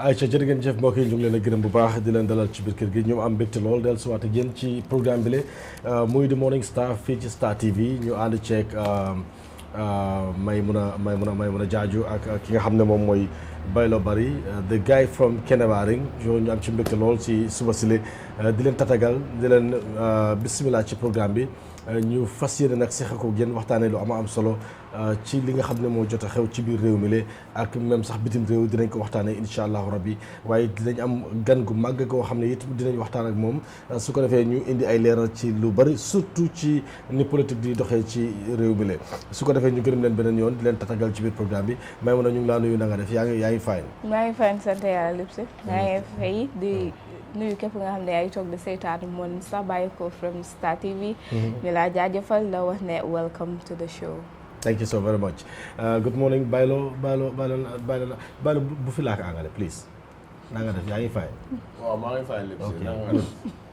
Aïcha jërë ngeen jëf mbokk yi ñu ngi leen a gërëm bu baax di leen dalal ci biir kër gi ñu am mbégte lool dellusiwaat ak yéen ci programme bi la muy di Morinng Star fii ci Star TV ñu ànd ceeg Maymuna Jaaju ak ki nga xam ne moom mooy Baylo Bari the guy from Kenewaring ñu am ci mbégte lool ci suba sile di leen tatagal di leen bisimilah ci programme bi ñu fas yéene nag seq ko génn waxtaanee lu am solo ci li nga xam ne moo jot a xew ci biir réew mi la ak même sax bitim réew dinañ ko waxtaanee incha allahu rabbi waaye dinañ am gan gu màgg koo xam ne it dinañ waxtaan ak moom su ko defee ñu indi ay leeral ci lu bari surtout ci ni politique di doxee ci réew mi la su ko defee ñu gërëm leen beneen yoon di leen tatagal ci biir programme bi may mën a ñu ngi laa nuyu na nga def yaa ngi fine. maa ngi fine sant yàlla lépp si. maa ngi fay di nuyu képp nga xam ne yaa ngi toog di seetaan Morinng Star bàyyi ko from Star TV. ñu laa jaajëfal la wax ne welcome to the show. Thank you so very much. Good morning, Baylo bu fi làkk angale please. na nga def yaa ngi fine. waaw maa ngi fine lépp si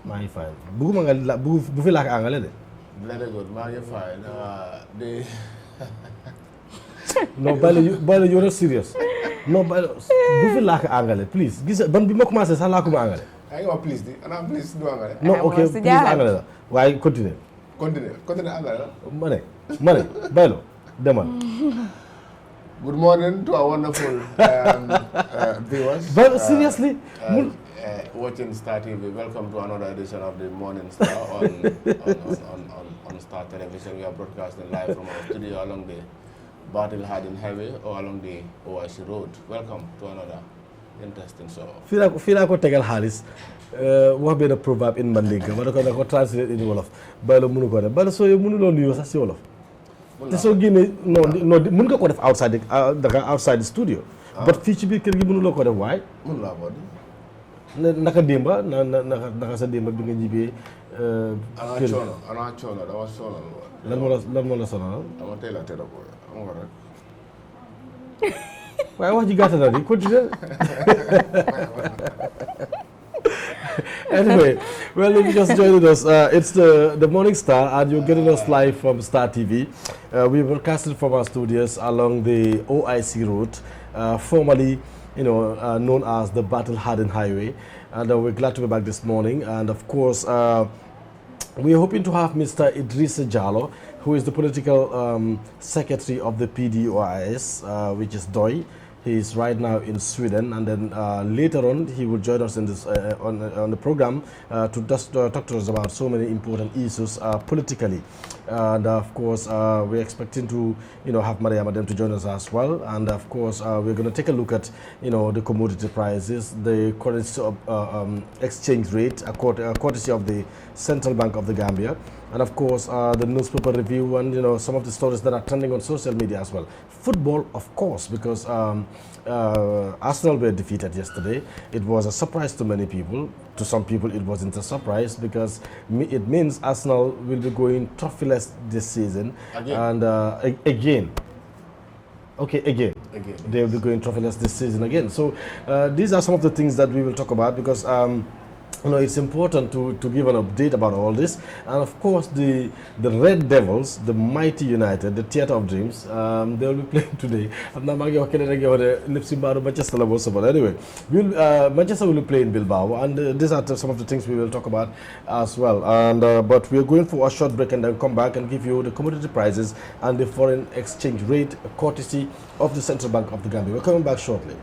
maa ngi fine bëgguma nga bu fi làkk angale de. very good maa ngi fine de. non Baylo you're not serious. non Baylo bu fi làkk angale please gis ban bi ma commencé sax làkkuma angale. yaa ngi wax please di ana please du angale. non ok please angale la waaye continue angale la. ma ne Baylo demal. Good morning to our wonderful viewers. But seriously, watching Star TV. Welcome to another edition of the Morinng Star on Star Television. We are broadcasting live from our studio along the Battle Harden Highway or along the OIC Road. Welcome to another interesting show. Fii laa ko tegal xaalis wax benn proverbe in Mandinka ma da ko translate in Wolof Baylo mënu ko def Baylo soo yow mënuloo nuyoo sax si Wolof. te soo génnee non mën nga ko def outside the studio. but fii ci biir kër gi mënuloo ko def waaye. mën laa ko def. naka démba naka sa démba bi nga ñibbee. ana coono dama sonal. lan moo la sonal. dama teel a ko am nga rek. waaye wax ji gàtt na di continuer. Anyway, well, if you just joined us, it's the Morinng Star, and you're getting us live from Star TV. We broadcasted from our studios along the OIC route, formerly, known as the Battle Harden Highway. And we're glad to be back this morning. And of course, we're hoping to have Mr. Idrissa Jallo, who is the political secretary of the PDOIS, which is DOI. He is right now in Sweden, and then later on he will join us in this on the program to just talk to us about so many important issues politically. And of course, we're expecting to have Maria Madam to join us as well. And of course, we're going to take a look at the commodity prices, the currency exchange rate, courtesy of the Central Bank of the Gambia. And of course, the newspaper review and some of the stories that are trending on social media as well. Football, of course, because Arsenal were defeated yesterday. It was a surprise to many people. To some people, it wasn't a surprise because it means Arsenal will be going trophyless this season. Again. And again. Okay, again. They will be going trophyless this season again. So these are some of the things that we will talk about because it's important to give an update about all this. And of course, the Red Devils, the mighty United, the Theatre of Dreams, they will be playing today. Anyway, Manchester will be playing Bilbao, and these are some of the things we will talk about as well. And but we are going for a short break and then come back and give you the commodity prices and the foreign exchange rate, courtesy of the Central Bank of the Gambia. We're coming back shortly.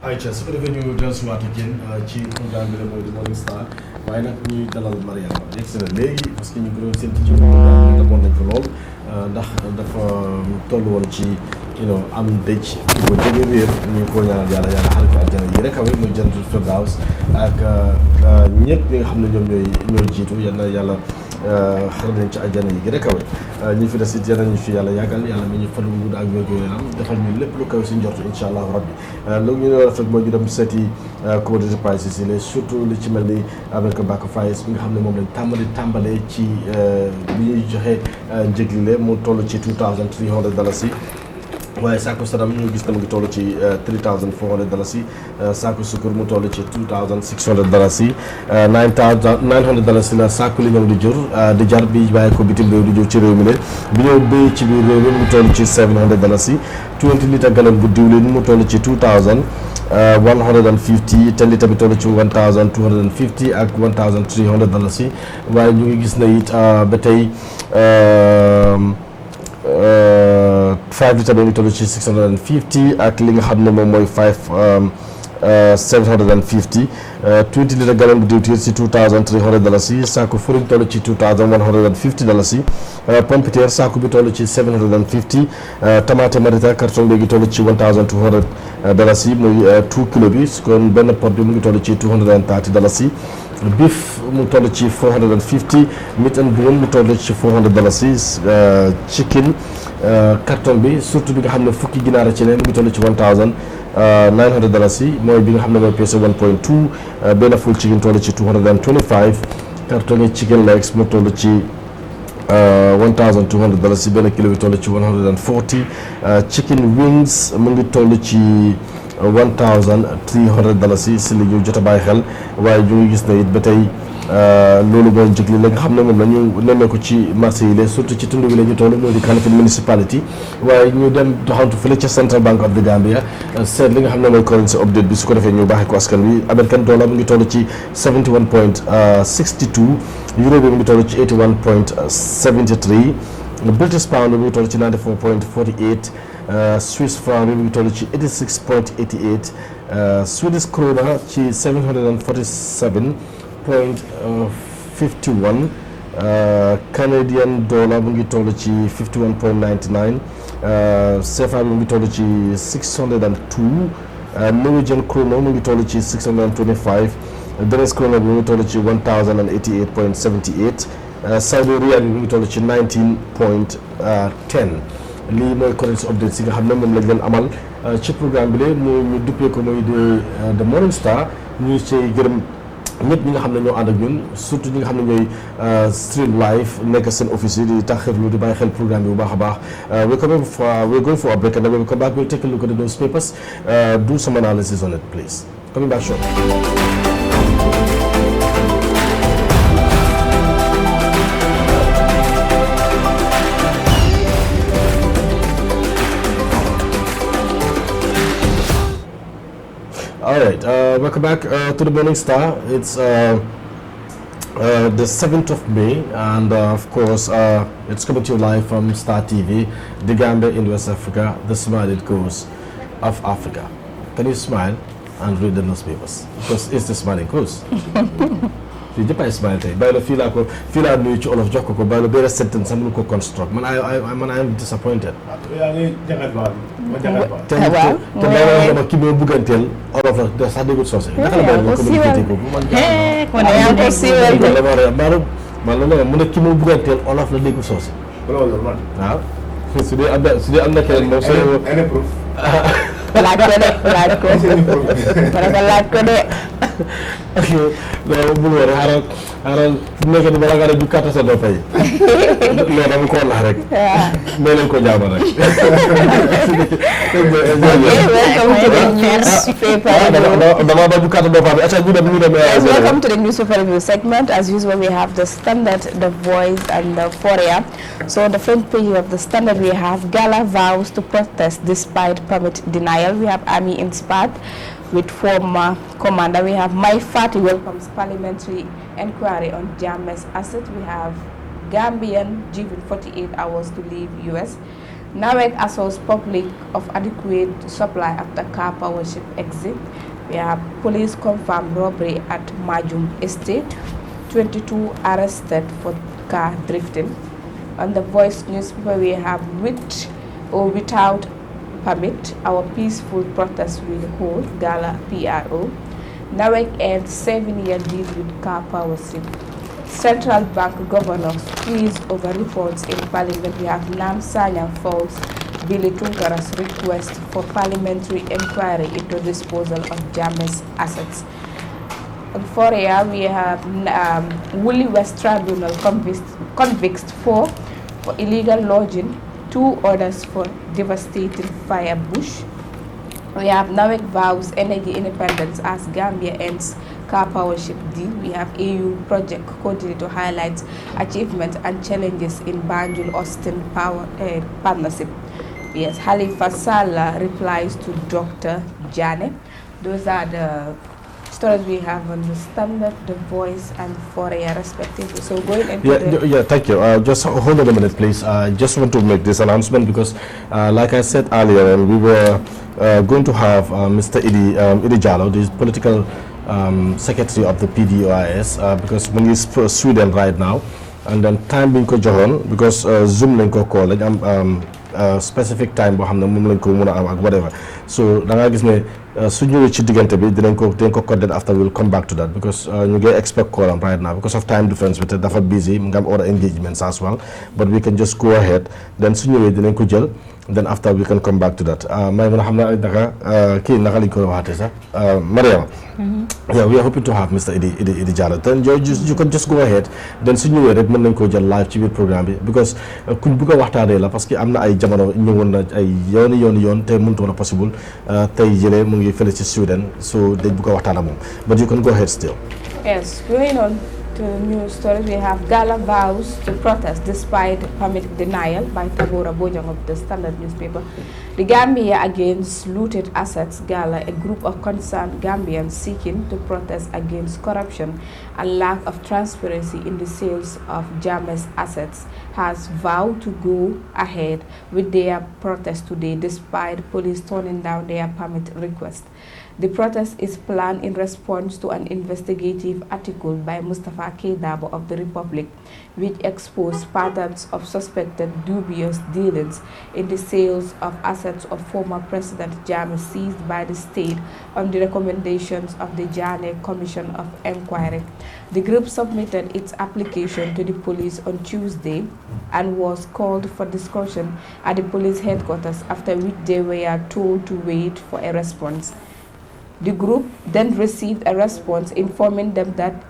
Aïcha su ko defee ñu dellusiwaat ak yéen ci programme bi la mooy di Morinng Star waaye nag ñuy dalal Mariama yegg si na léegi parce que ñu ngi doon séntu ci programme bi demoon nañ ko lool ndax dafa toll woon ci am dëj di ko jóge wéer ñu ko ñaanal yàlla xarit ko àjjana yi rek awee muy Jannatul Firdaws ak ñëpp ñi nga xam ne ñoom ñooy jiitu yal na yàlla xarit nañ ci àjjana yi rek awee ñi fi des it yal nañu fi yàlla yàggal yàlla mi ñu fan wu gudd ak wér-gu-yaram defal ñu lépp lu kaw si njortu incha allahu rabbi loolu ñu def rek mooy ñu dem seeti commodity prices yi surtout li ci mel ni American tobacco price bi nga xam ne moom lañ tàmbalee ci bi ñuy joxe njëg li mu toll ci $2,300 yi waaye saako sadam ñu gis na mu ngi toll ci $3,400 saako sukur mu toll ci $2,600 $900 la saako li ñoom di jur di jar bi bàyyi ko bitim réew di jur ci réew mi ne bi ñëw béy ci biir réew mi mu toll ci $700 20 litre gallon bu diwlin mu toll ci $2,150 10 litre bi toll ci $1,250 ak $1,300 waaye ñu ngi gis na it ba tey 5 litre bi ngi toll ci $650 ak li nga xam ne moom mooy $750 20 litre gallon bu diwtiir ci $2,300 saako furiñ toll ci $2,150 pompiteer saako bi toll ci $750 tomate marita carton bi ngi toll ci $1,200 muy 2 kilo bi kon benn pot bi mu ngi toll ci $230 beef mu toll ci $450 meat and bone mu toll ci $400 chicken carton bi surtout bi nga xam ne fukki ginaar ci ne mu ngi toll ci $1,900 mooy bi nga xam ne mooy peese 1.2 benn full chicken toll ci $225 carton yi chicken legs mu toll ci $1,200 benn kilo bi toll ci $140 chicken wings mu ngi toll ci $1,300 si li ñu jot a bàyyi xel waaye ñu ngi gis ne it ba tey loolu mooy njëg li la nga xam ne moom la ñu nemmeeku ci marché yi la surtout ci tund bi la ñu toll moo di Kanifing municipality waaye ñu dem doxantu fële ca Central Bank of the Gambia seet li nga xam ne mooy currency update bi su ko defee ñu baaxee ko askan wi American dollar mu ngi toll ci 71.62 euro bi mu ngi toll ci 81.73 British pound bi mu ngi toll ci 94.48 Swiss franc bi mu ngi toll ci 86.88 Swedish krona ci 747.51 Canadian dollar mu ngi toll ci 51.99 CFA bi mu ngi toll ci 602 Norwegian krona mu ngi toll ci 625 Danish krona bi mu ngi toll ci 1088.78 Saudi riyal bi mu ngi toll ci 19.10 lii mooy currency update si nga xam ne moom lañ leen amal ci programme bi la ñu duppee ko mooy de Morinng Star ñu ci gërëm ñëpp ñi nga xam ne ñoo ànd ak ñun surtout ñi nga xam ne ñooy stream live nekk seen office yi di taxirlu di bàyyi xel programme bi bu baax a baax we're going for a break and then when we come back we'll take a look at those papers do some analysis on it please coming back shortly. All right, welcome back to the Morinng Star. It's the 7th of May, and of course, it's coming to you live from Star TV, the Gambia in West Africa, the smile it goes of Africa. Can you smile and read the newspapers? Because it's the smiling goes. fii ñëpp ay smile tey bàyyi la fii laa nuyu ci olof jox ko bàyyi la benn sentence sax mënu ko construct man I am disappointed. yaa ngi jàngat baal ma jàngat baal. te bàyyi la ki ma bugganteel olof la sax déggul soose. naka la bàyyi ma communiqué ko man. yaa ko siiwal de. man la mu ne ki ma bugganteel olof la déggul soose. loolu man. waaw su dee am na keneen moom soo. laaj ko de laaj ko laaj ko de. ok loolu bu wér xaaral fu mu nekk nii balaa ngaa ne du kàttan sa doom fay. loolu dama ko wax rek. nee nañu ko jaama rek. dama ba du kàttan doom fay ñu dem. Welcome to the newspaper review segment. As usual, we have the Standard, the Voice, and the Foria. So on the front page of the Standard, we have Gala vows to protest despite permit denial. We have Army inspired with former commander. We have My Fati welcomes parliamentary inquiry on Jammeh's asset. We have Gambian given 48 hours to leave US. NAWEC assures public of adequate supply after car power ship exit. We have police confirmed robbery at Majum Estate. 22 arrested for car drifting. On the Voice newspaper, we have with or without permit, our peaceful protest will hold, Gala PRO. NAWEC ends 7-year deal with car power ship. Central Bank governor squeeze over reports in parliament. We have Nam Sanyang Falls, Billy Tunkara's request for parliamentary inquiry into disposal of Jammeh's assets. On Foria, we have Woolly West Tribunal convicts 4 for illegal lodging 2 orders for devastating fire bush. We have NAWEC vows energy independence as Gambia ends car powership deal. We have AU project coordinator highlights achievements and challenges in Banjul-Austin power partnership. Yes, Halifa Sallah replies to Dr. Jane. Those are the stories we have on the Standard, The Voice, and Foria respectively. So going into yeah, thank you. Just hold on a minute, please. I just want to make this announcement because, like I said earlier, we were going to have Mr. Idi Jallo, the political secretary of the PDOIS, because when he's Sweden right now, and then time being ko joxoon because Zoom lañ ko call lañ am specific time boo xam ne moom lañ ko mën a am ak whatever, so da ngaa gis ne su ñëwee ci diggante bi dinañ ko coordinate after we'll come back to that because ñu ngi expect call am right now because of time difference bi te dafa busy mu ngi am other engagements as well, but we can just go ahead then su ñëwee dinañ ko jël then after we can come back to that. may mën a xam ne naka kii naka lañ ko waxatee sax Mariama. Yeah, we are hoping to have Mr. Idi Jallo. Then you can just go ahead. Then su ñëwee rek mën nañ ko jël live ci biir programme bi because kuñ bëgg a waxtaanee la parce que am na ay jamono ñëwoon na ay yoon te mënut woon a possible tey jëlee mu ngi fële ci Sweden so dañ bëgg a waxtaan ak moom but you can go ahead still. Yes, going on to news stories, we have Gala vows to protest despite permit denial by Tabora Bojang of the Standard newspaper. The Gambia against looted assets. Gala, a group of concerned Gambians seeking to protest against corruption and lack of transparency in the sales of Jammeh's assets, has vowed to go ahead with their protest today despite police turning down their permit request. The protest is planned in response to an investigative article by Mustafa Keidabo of the Republic, which exposed patterns of suspected dubious dealings in the sales of assets of former President Jammeh seized by the state on the recommendations of the Janneh Commission of Inquiry. The group submitted its application to the police on Tuesday and was called for discussion at the police headquarters, after which they were told to wait for a response. The group then received a response informing them that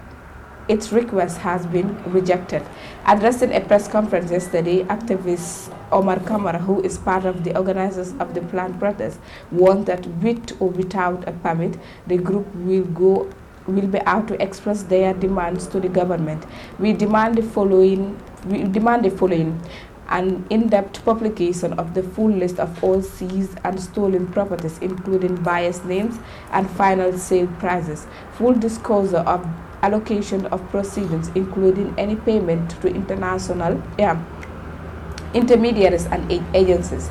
its request has been rejected. Addressing a press conference yesterday, activist Omar Kamara, who is part of the organizers of the planned protest, warned that with or without a permit, the group will be out to express their demands to the government. We demand the following. An in-depth publication of the full list of all seized and stolen properties, including buyers' names and final sale prices, full disclosure of allocation of proceedings, including any payment to international intermediaries and agencies,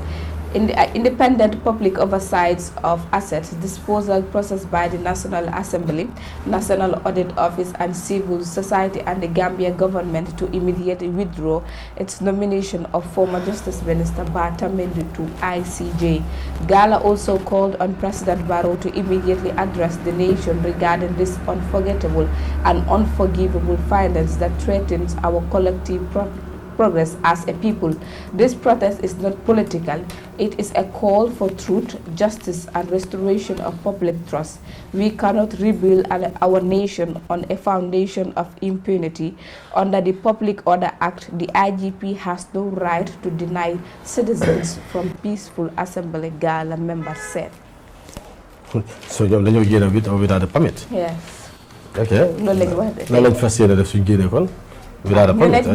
in the independent public oversight of assets disposal process by the National Assembly, National Audit Office, and civil society, and the Gambia government to immediately withdraw its nomination of former Justice Minister Bata Mendu to ICJ. Gala also called on President Barrow to immediately address the nation regarding this unforgettable and unforgivable violence that threatens our collective progress as a people. This protest is not political. It is a call for truth, justice, and restoration of public trust. We cannot rebuild our nation on a foundation of impunity. Under the Public Order Act, the IGP has no right to deny citizens from peaceful assembly, Gala members said. So you're going to get a bit without a permit? Yes. Okay. No, without a permit.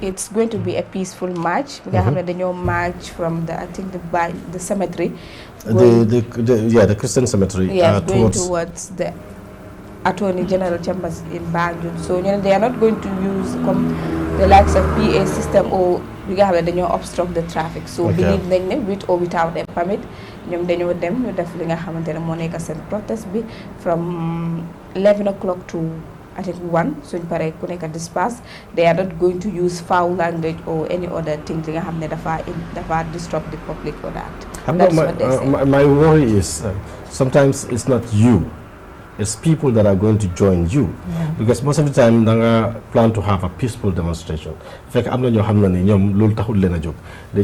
It's going to be a peaceful march. We have the march from the cemetery. The Christian cemetery. Yes, going towards the Attorney General chambers in Banjul. So they are not going to use the likes of PA system or obstruct the traffic. So believe them with or without a permit. Protest be from 11 o'clock to I think 1, so in disperse. They are not going to use foul language or any other thing that disrupt the public or that. My worry is sometimes it's not you It's people that are going to join you. Because most of the time, they plan to have a peaceful demonstration. They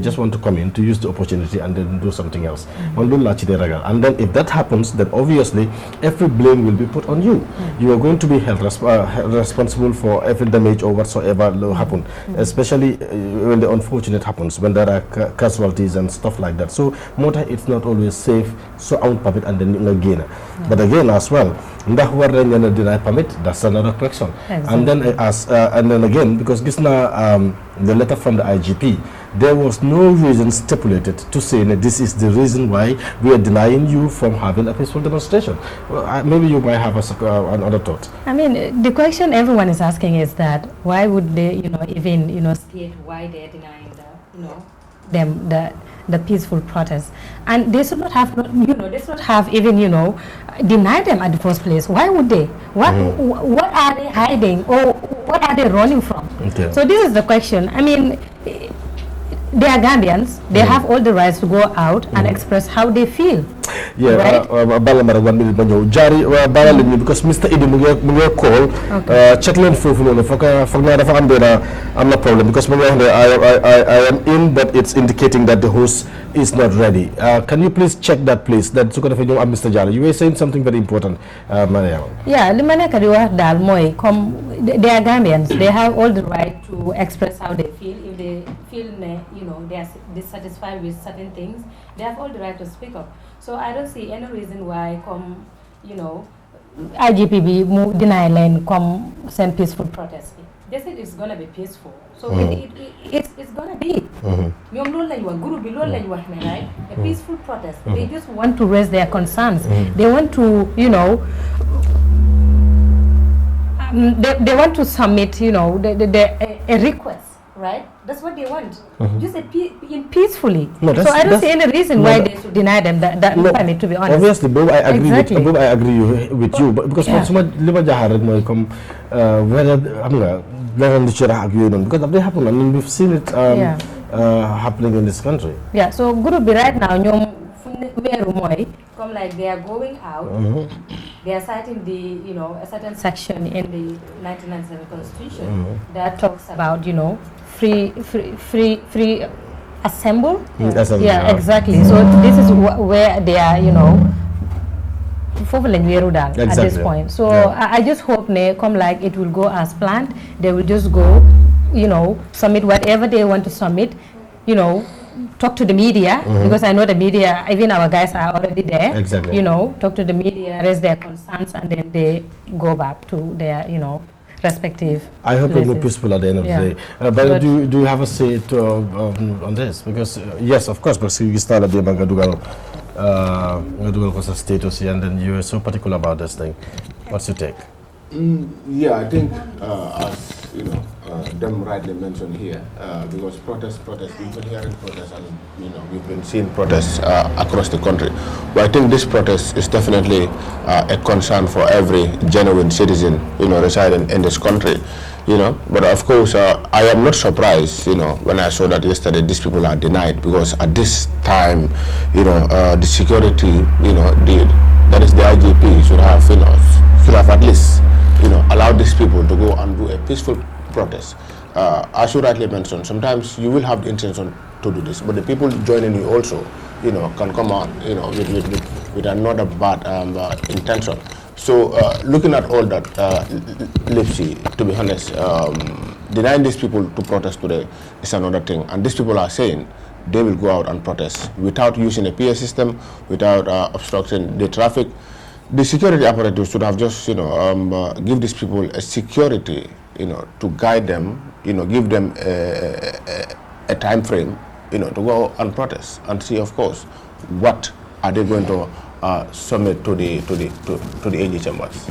just want to come in to use the opportunity and then do something else. And then if that happens, then obviously every blame will be put on you. You are going to be held responsible for every damage or whatsoever will happen, especially when the unfortunate happens, when there are casualties and stuff like that. So it's not always safe, so out of it and then again. But again as well, deny permit, that's another question. Exactly. And then again, because the letter from the IGP, there was no reason stipulated to say that this is the reason why we are denying you from having a peaceful demonstration. Well, maybe you might have another thought. I mean, the question everyone is asking is that why would they, even, state why they're denying them the peaceful protest, and they should not have, they should not have even, denied them at the first place. Why would they? What are they hiding, or what are they running from? Okay. So this is the question. I mean, they are Gambians. They have all the rights to go out and express how they feel. Yeah, right? 1 minute Jari, because Mr. Idi Muge call, check line for I'm not problem because I am in, but it's indicating that the host is not ready. Can you please check that, please? That's Mr. Jari. You were saying something very important, Maria. Yeah, the Manaka Dal Moy, they are Gambians. They have all the right to express how they feel. If they feel, they are dissatisfied with certain things, they have all the right to speak up. So I don't see any reason why IGPB deny land come send peaceful protest. They said it's gonna be peaceful. So it's gonna be. Right? A peaceful protest. They just want to raise their concerns. They want to, they want to submit, a request, right? That's what they want. Just peacefully. No, so I don't see any reason why they should deny them that permit, to be honest. Obviously, I agree with you. But because because they happen, and we've seen it happening in this country. Yeah, so Guru be right now, come like they are going out, they are citing the, a certain section in the 1997 Constitution that talks about, free assemble. Yeah, exactly. So this is where they are, exactly. At this point. So I just hope come like it will go as planned. They will just go, submit whatever they want to submit, talk to the media, because I know the media, even our guys are already there. Exactly. Talk to the media, raise their concerns, and then they go back to their, respective I hope places. It'll be peaceful at the end of the day. But do you have a say on this? Because yes, of course, but you started the Bangadugal status here, and then you were so particular about this thing. What's your take? Yeah, I think as them rightly mentioned here, because protests, we've been hearing protests, and we've been seeing protests across the country. But I think this protest is definitely a concern for every genuine citizen, residing in this country. But of course, I am not surprised, when I saw that yesterday these people are denied, because at this time, the security, that is the IGP should have at least, allow these people to go and do a peaceful protest. As you rightly mentioned, sometimes you will have the intention to do this, but the people joining you also, can come on, with another bad intention. So looking at all that, Lipsy, to be honest, denying these people to protest today is another thing. And these people are saying they will go out and protest without using a PA system, without obstructing the traffic. The security apparatus should have just, give these people a security, to guide them, give them a time frame, to go and protest and see, of course, what are they going to submit to the AG chambers.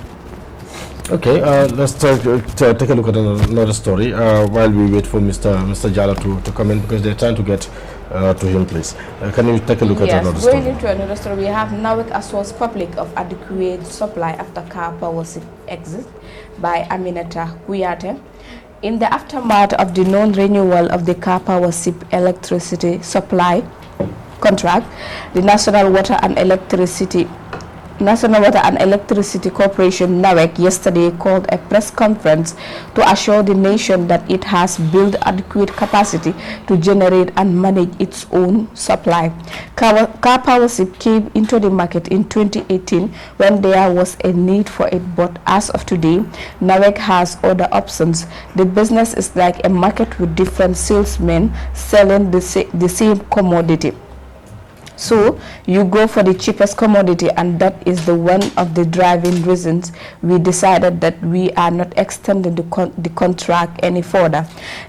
Okay, let's take a look at another story while we wait for Mr. Jala to come in, because they're trying to get to him, please. Can you take a look at another story? Yes, going into another story, we have NAWEC assures public of adequate supply after car power exit by Aminata Kuyate. In the aftermath of the non-renewal of the car power SIP electricity supply contract, the National Water and Electricity National Water and Electricity Corporation (NAWEC) yesterday called a press conference to assure the nation that it has built adequate capacity to generate and manage its own supply. Car powership came into the market in 2018 when there was a need for it, but as of today, NAWEC has other options. The business is like a market with different salesmen selling the same commodity. So you go for the cheapest commodity, and that is the one of the driving reasons we decided that we are not extending the contract any further.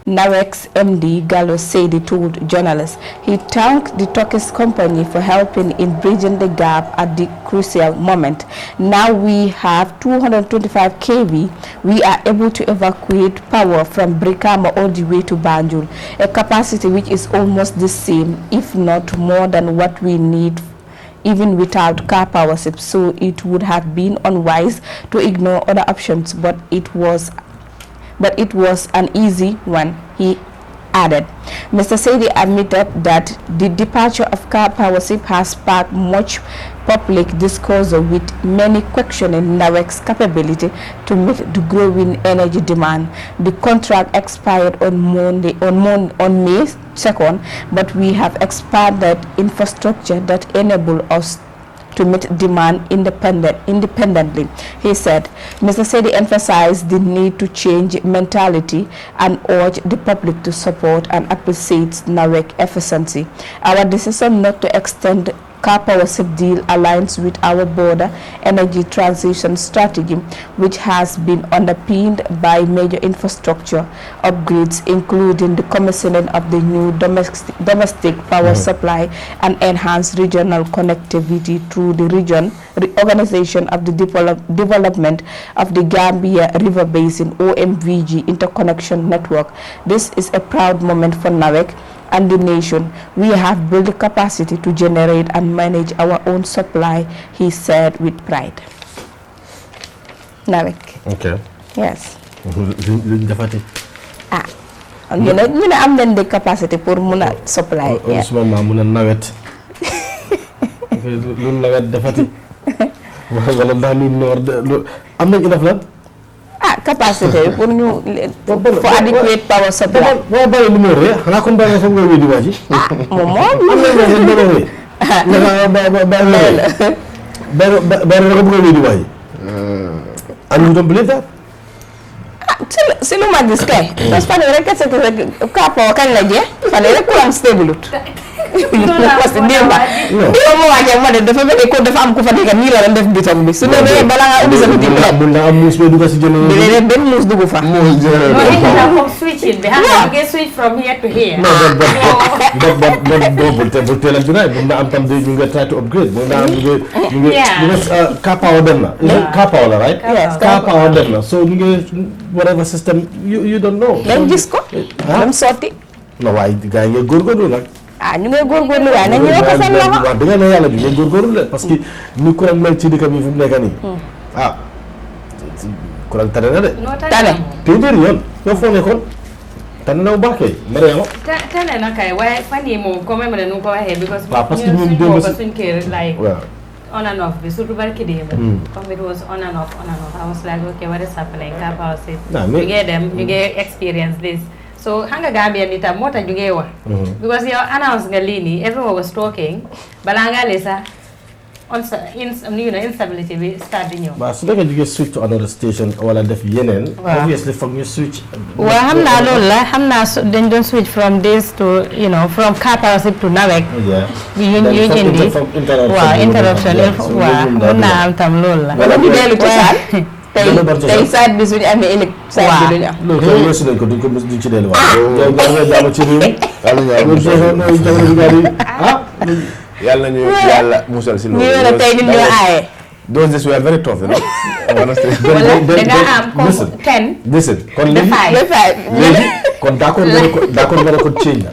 NAWEC's MD Gallo said he told journalists. He thanked the Turkish company for helping in bridging the gap at the crucial moment. Now we have 225 kV. We are able to evacuate power from Brikama all the way to Banjul, a capacity which is almost the same, if not more than what we need even without car powership. So it would have been unwise to ignore other options, but it was an easy one, he added. Mr. Saidi admitted that the departure of car powership has sparked much public discourse, with many questioning NAWEC's capability to meet the growing energy demand. The contract expired on May 2nd, but we have expanded infrastructure that enable us to meet demand independently, he said. Mr. Sedi emphasized the need to change mentality and urged the public to support and appreciate NAWEC efficiency. Our decision not to extend car powership deal aligns with our border energy transition strategy, which has been underpinned by major infrastructure upgrades, including the commissioning of the new domestic power supply and enhanced regional connectivity through the reorganization of the development of the Gambia River Basin OMVG interconnection network. This is a proud moment for NAWEC and the nation. We have built the capacity to generate and manage our own supply, he said with pride. NAWEC. Okay. Yes. You know, am nañ the capacity pour muna supply. Ousmane muna nawet. Lu nawet defati. Wala ndax lu noor am nañ enough la. Capacity pour ñu for adequate power supply. Bo bari lu mo re xana kon ba nga fam nga wédi waji. Moom am na ñu do re. Ba nga bëgg wédi waji. And you don't believe that? Si lu ma gis kay. Parce que rek c'est que kapo kan la je. Fane rek ko am stable. Parce que démba mo waje mo dafa mel ko dafa am ku fa nekk ni la def bitam bi su ne bala nga ubbi sa bitim mu na am muus be duga ci jëne de ben muus dugu fa No, from switching. They have to get switch from here to here. No, but tell us tonight. Muna am tam ñu nga try to upgrade. Muna am ñu nga car power dem na. Is it car power, right? Yes, car power dem na. So ñu nga whatever system you don't know. dañ gis ko dem sotti. No, waaye gars yi nga góorgóorlu nag. Ñu ngi góorgóorlu waaye nañu ko seen loxo. Waaw dëgg la yàlla bi nga góorgóorlu la parce que ni courant mel ci dëkk bi fu mu nekk nii. Courant tane na de. Tane. Téeméeri yoon ñoo foo nekkoon tane na bu baax kay Mariama. Tane na kay waaye fan yii moom comme ma ne nu ko waxee because parce que ñun ñun suñ boppa suñ kër like on and off bi surtout barki démb comme it was on and off I was like okay what is happening car power set ñu ngee dem ñu ngee experience this so xam nga Gambia ni tam moo tax ñu ngee wax because yow announce nga lii nii everyone was talking balaa ngaa lee sax instability bi start di ñëw. But so they can switch to another station wala def yeneen. Obviously from you switch. Well, xam naa loolu la xam naa dañ doon switch from this to from car powership to NAWEC. ñu indi waaw interruption waaw mën naa am tam loolu la. wala ñu dellu cosaan. tey side bi suñu amee ëllëg side bi duñu am. loolu kay weesu nañ ko duñ ci delluwaat. jàmm ci réew yàlla ñu yàlla musal si loolu. ñu tey nit ñoo aaye. Those days were very tough, you know. da nga am comme 10. Listen, kon léegi kon d'accord nga ko change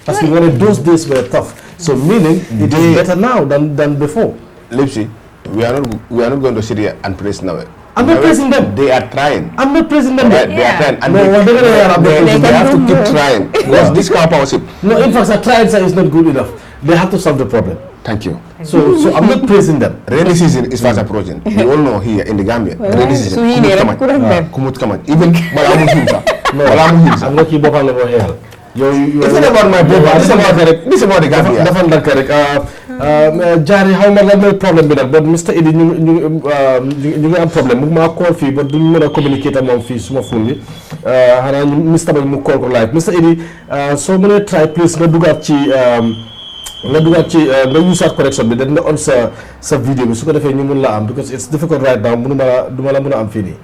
parce que when those days were tough. So meaning it is better now than before. Lipsy, we are not going to Syria and praise NAWEC. I'm not praising them. They are trying. I'm not praising them. They are trying. And they have to keep trying. Because this car powership. No, in fact, the trial is not good enough. They have to solve the problem. Thank you. So I'm not praising them. Rainy season is fast approaching. We all know here in the Gambia. Rainy season. Kumut kamaj. Even Balamu Himsa. Balamu Himsa. I'm not keep up on the hell. It's not about my book. This is about the Gambia. Dafa ndal rek Jari xaw ma lan mooy problème bi nag but Mr Idi ñu ngi am problème mu ma call fii ba duñ mën a communiquer moom fii suma phone bi xanaa Mr Ba mu call ko live Mr Idi soo mënee try please nga dugaat ci nga usaat correction bi dañ ne on sa vidéo bi su ko defee ñu mun la am because it's difficult right now du ma la mën a am fii nii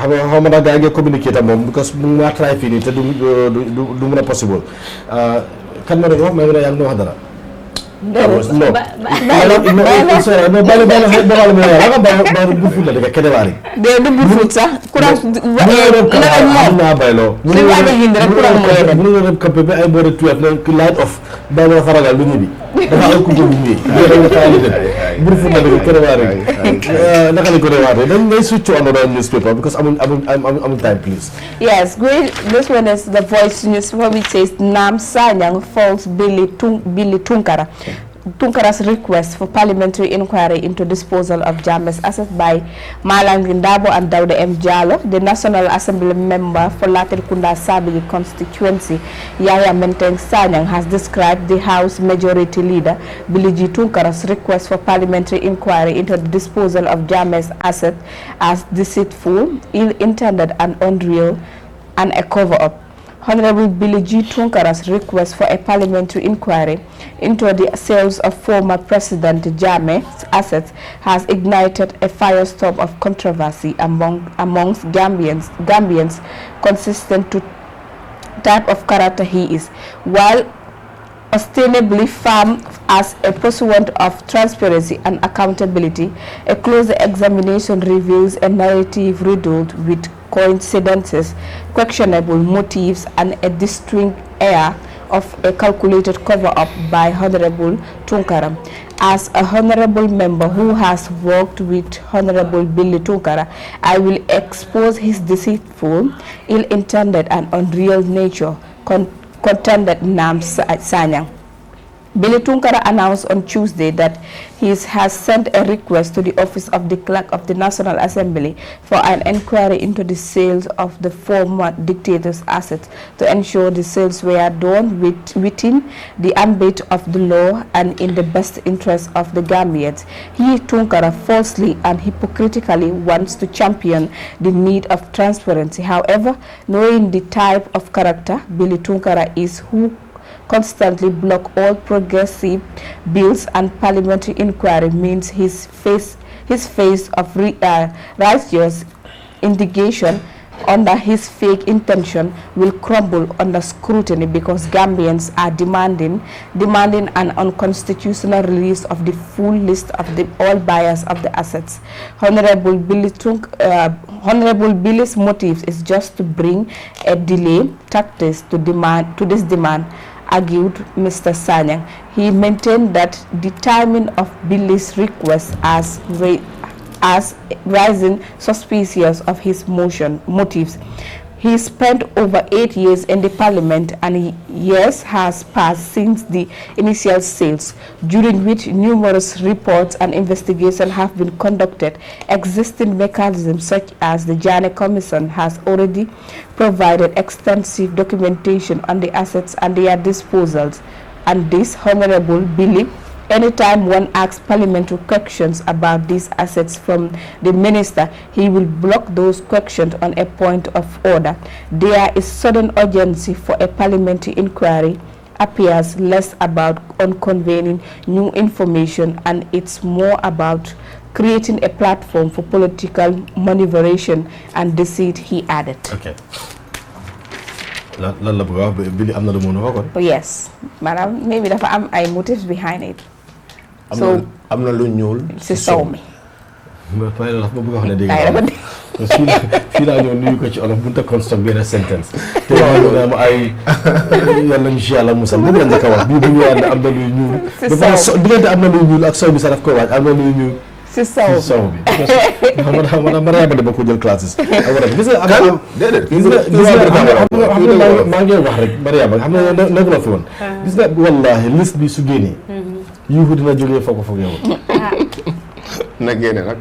xaw ma nag gaa ngi communiquer tam moom because mu maa try fii nii te du mën a possible kan ma doon wax may mën a yaa ngi wax dara Yes, great. This one is the Voice newspaper which says Nam Sanyang falls Billy Tunkara's request for parliamentary inquiry into disposal of Jammeh's assets by Malang Ndabo and Dauda M. Jallo. The National Assembly member for Latrikunda Sabigi constituency, Yahya Menteng Sanyang, has described the House Majority Leader Billy G. Tunkara's request for parliamentary inquiry into the disposal of Jammeh's assets as deceitful, ill-intended and unreal and a cover-up. Honorable Billy G. Tunkara's request for a parliamentary inquiry into the sales of former President Jammeh's assets has ignited a firestorm of controversy amongst Gambians consistent to type of character he is. While ostensibly firm as a pursuant of transparency and accountability, a closer examination reveals a narrative riddled with coincidences, questionable motives, and a distinct air of a calculated cover-up by Honorable Tunkara. As a honorable member who has worked with Honorable Billy Tunkara, I will expose his deceitful, ill-intended, and unreal nature, contended Nam Sanyang. Billy Tunkara announced on Tuesday that he has sent a request to the office of the clerk of the National Assembly for an inquiry into the sales of the former dictator's assets to ensure the sales were done within the ambit of the law and in the best interest of the Gambians. He, Tunkara, falsely and hypocritically wants to champion the need of transparency. However, knowing the type of character Billy Tunkara is, who constantly block all progressive bills and parliamentary inquiry, means his face of righteous indignation under his fake intention will crumble under scrutiny, because Gambians are demanding an unconstitutional release of the full list of all buyers of the assets. Honorable Billy's motive is just to bring a delay tactics to this demand, argued Mr. Sanyang. He maintained that the timing of Billy's request as rising suspicious of his motives. He spent over 8 years in the parliament, and years has passed since the initial sales, during which numerous reports and investigations have been conducted. Existing mechanisms such as the Janneh Commission has already provided extensive documentation on the assets and their disposals. And this Honorable Billy, anytime one asks parliamentary questions about these assets from the minister, he will block those questions on a point of order. There is sudden urgency for a parliamentary inquiry appears less about unconveying new information, and it's more about creating a platform for political maneuveration and deceit, he added. Okay. Billy, I'm not the one. Yes, madam, maybe dafa am motives behind it. So am na lu ñuul ci saw mi. Ma bëgg wax ne dégg fii laa ñëw nuyu ko ci olof bunta construct benn sentence te ma ay yàlla ñu ci yàlla musal bu la njëkk a wax bii bu ñëwaat ne am na luy ñuul diggante am na luy ñuul ak sow bi sax daf koy waaj am na luy ñuul ci saw bi man Mariama dama ko jël classes gis nga maa ngi wax rek Mariama xam ne nekk na fi woon gis nga wallahi liste bi su génnee yuuxu dina jógee foo ko fogeewul. na génne nag.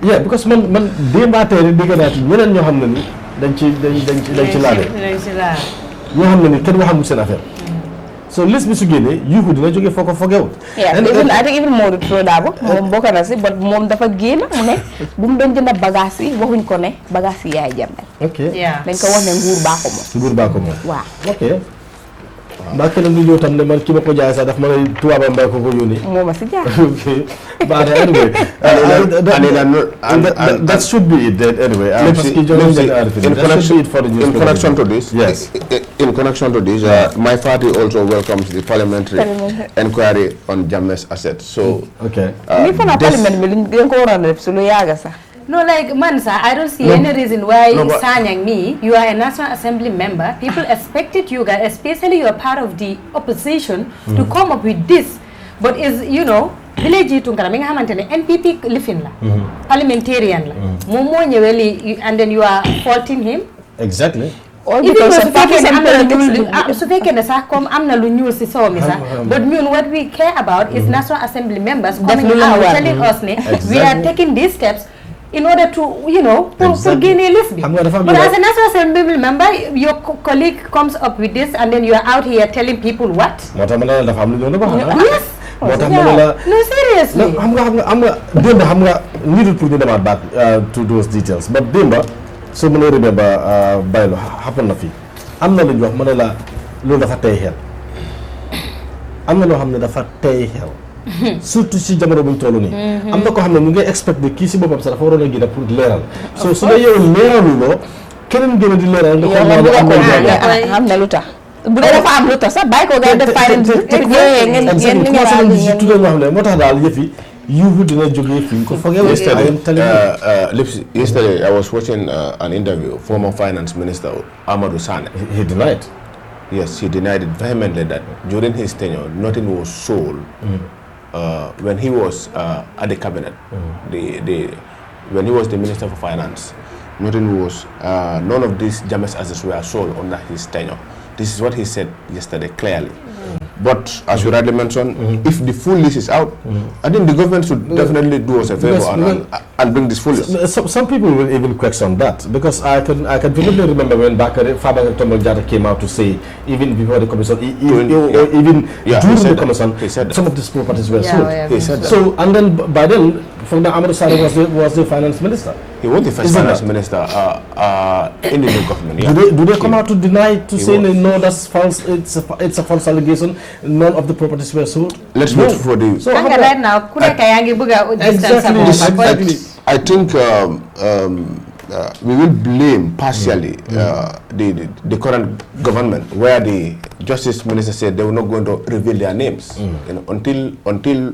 yeah because man démbaa tey rek dégg naa ci ñeneen ñoo xam ne ni dañ ci laale. ñoo xam ne ni kenn waxamul seen affaire. so liste bi su génnee yuuxu dina jógee foo ko fogeewul. I think even Modou Touré Dabo moom bokk na si but moom dafa génn mu ne bu mu doon jënd bagage yi waxuñ ko ne bagage yi yaay jàmbal. ok dañ ko wax ne nguur baa ko moom. nguur baa ko moom. waaw ok. mbaa keneen du ñëw tam ne man ki ma ko jaay sax daf ma ne tubaabam mbay ko yónnee. moo ma si jaar. ok but anyway. that should be it anyway. In connection to this, yes. In connection to this, my party also welcomes the parliamentary inquiry on Jammeh's assets. So, okay. Parliament bi dañ ko waroon def su lu yàgg sax. No, like Mansa, I don't see any reason why Sanyang me, you are a National Assembly member. People expected you guys, especially you are part of the opposition, to come up with this. But is, you know, village tungkara minga hamantene NPP living la, parliamentarian la. Momo nyeweli, and then you are faulting him. Exactly. Even though su fekkee ne sax comme am na lu ñuul si soow mi sax but ñun what we care about is National Assembly members coming out telling us ne we are taking these steps in order to, you know, pour génne liste bi. But as a National Assembly member, your colleague comes up with this and then you are out here telling people what? moo tax ma ne la dafa am lu ñu wax. Yes. moo tax ma ne la no seriously. xam nga démb needed pour ñu demaat back to those details but démb so mën a remember baylo happen na fi am na lu ñu wax ma ne la loolu dafa tey xel am na loo xam ne dafa tey xel surtout si jamono bu ñu toll nii. am na ko xam ne ñu ngi expect ne kii si boppam sax dafa waroon a génn pour leeral. so su dee yow leeraluloo keneen gën a di leeral. nga am na lu tax. bu dee dafa am lu tax sax bàyyi ko nga def finance moo tax daal yëf yi yuuxu dina jógee fi ñu ko foogee. Yesterday I was watching an interview former finance minister Amadou Sane. He denied. Yes, he denied it vehemently that during his tenure nothing was sold. When he was at the cabinet, when he was the Minister for Finance, nothing was, none of these Jammeh's assets were sold under his tenure. This is what he said yesterday clearly. But as you rightly mentioned, if the full list is out, I think the government should definitely do us a favor and bring this full list. Some people will even question that because I can vividly remember when Fabakary Tombong Jatta came out to say even before the commission, even during the commission, some of these properties were sold. He said that. So and then by then, from the Amadou Sane was the finance minister. He was the first finance minister in the new government. Yeah. Do they come out to deny, to say no, that's false? It's a false allegation. None of the properties were sold. Let's wait for the. So right now, exactly. I think we will blame partially the current government, where the Justice Minister said they were not going to reveal their names until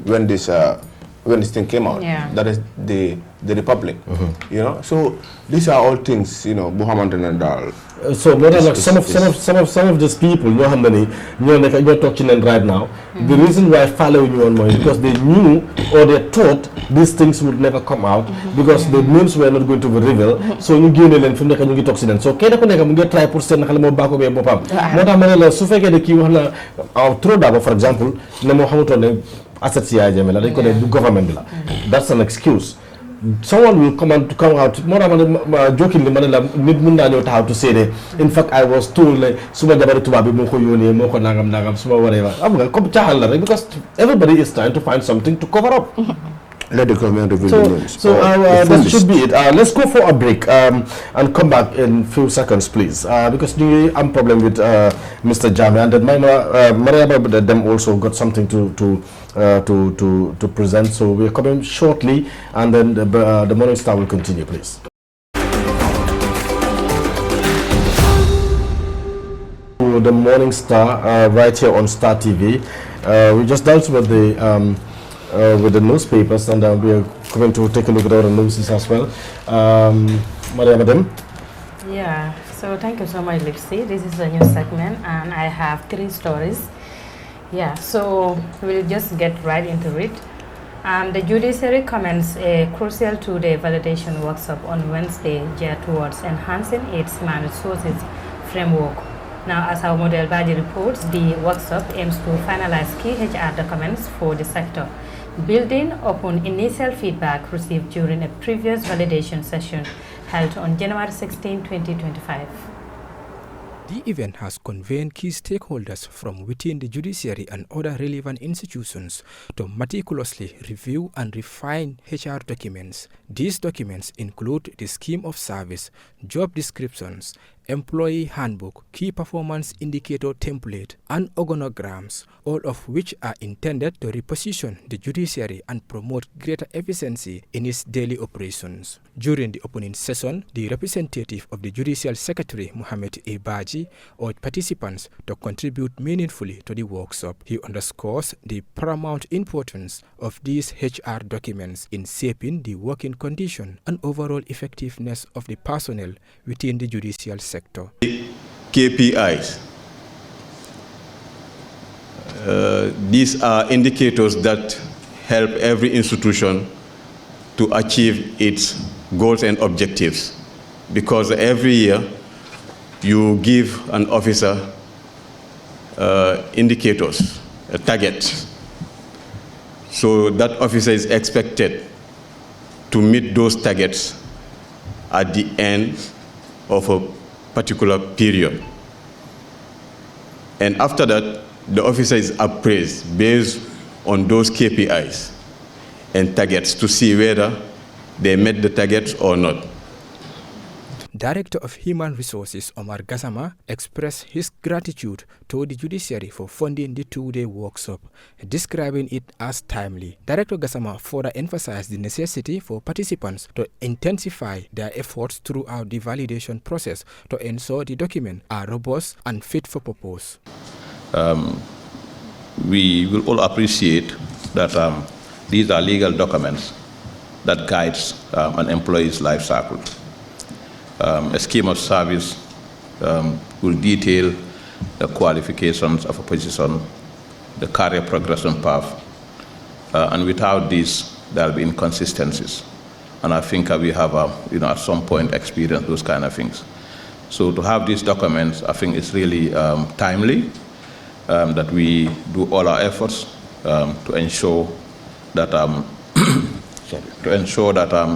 when this thing came out. Yeah. That is the Republic. You know, so these are all things, you know, Muhammad and Dal. So some of these people you're talking right now, the reason why following you on more is because they knew or they thought these things would never come out because the names were not going to be revealed. So you give them from the toxin. So kena ko neka mu try pour sen xale bako be bopam. Motax manela su fekke de ki wax na trop d'abord for example ne mo xamutone assets ya jame la dañ ko def du government la. That's an excuse. Someone will come out more jokingly manela nit mun na ñew taxaw to say that in fact I was told like suma jabar tuba bi moko yone moko nangam suma whatever am nga comme taxal la rek because everybody is trying to find something to cover up. Let the government reveal the names. So that should be it. Let's go for a break and come back in few seconds, please. Because I'm problem with Mr. Jammeh, and then Maria them also got something to present. So we're coming shortly, and then the Morinng Star will continue, please. The Morinng Star right here on Star TV. We just dealt with the newspapers, and we are going to take a look at our news as well. Maria, madam. Yeah, so thank you so much, Lipsy. This is a new segment, and I have 3 stories. Yeah, so we'll just get right into it. The judiciary commenced a crucial 2-day validation workshop on Wednesday geared towards enhancing its human resources framework Now, as our model Baji reports, the workshop aims to finalize key HR documents for the sector, building upon initial feedback received during a previous validation session held on January 16, 2025. The event has convened key stakeholders from within the judiciary and other relevant institutions to meticulously review and refine HR documents. These documents include the scheme of service, job descriptions, employee handbook, key performance indicator template, and organograms, all of which are intended to reposition the judiciary and promote greater efficiency in its daily operations. During the opening session, the representative of the Judicial Secretary, Mohamed A. Baji, urged participants to contribute meaningfully to the workshop. He underscores the paramount importance of these HR documents in shaping the working condition and overall effectiveness of the personnel within the judicial sector. KPIs. These are indicators that help every institution to achieve its goals and objectives, because every year you give an officer indicators, targets. So that officer is expected to meet those targets at the end of a particular period. And after that, the officer is appraised based on those KPIs and targets to see whether they met the targets or not. Director of Human Resources Omar Gassama expressed his gratitude to the judiciary for funding the two-day workshop, describing it as timely. Director Gassama further emphasized the necessity for participants to intensify their efforts throughout the validation process to ensure the documents are robust and fit for purpose. We will all appreciate that these are legal documents that guides an employee's life cycle. A scheme of service will detail the qualifications of a position, the career progression path, and without this, there will be inconsistencies. And I think we have, at some point experienced those kind of things. So to have these documents, I think it's really timely that we do all our efforts to ensure that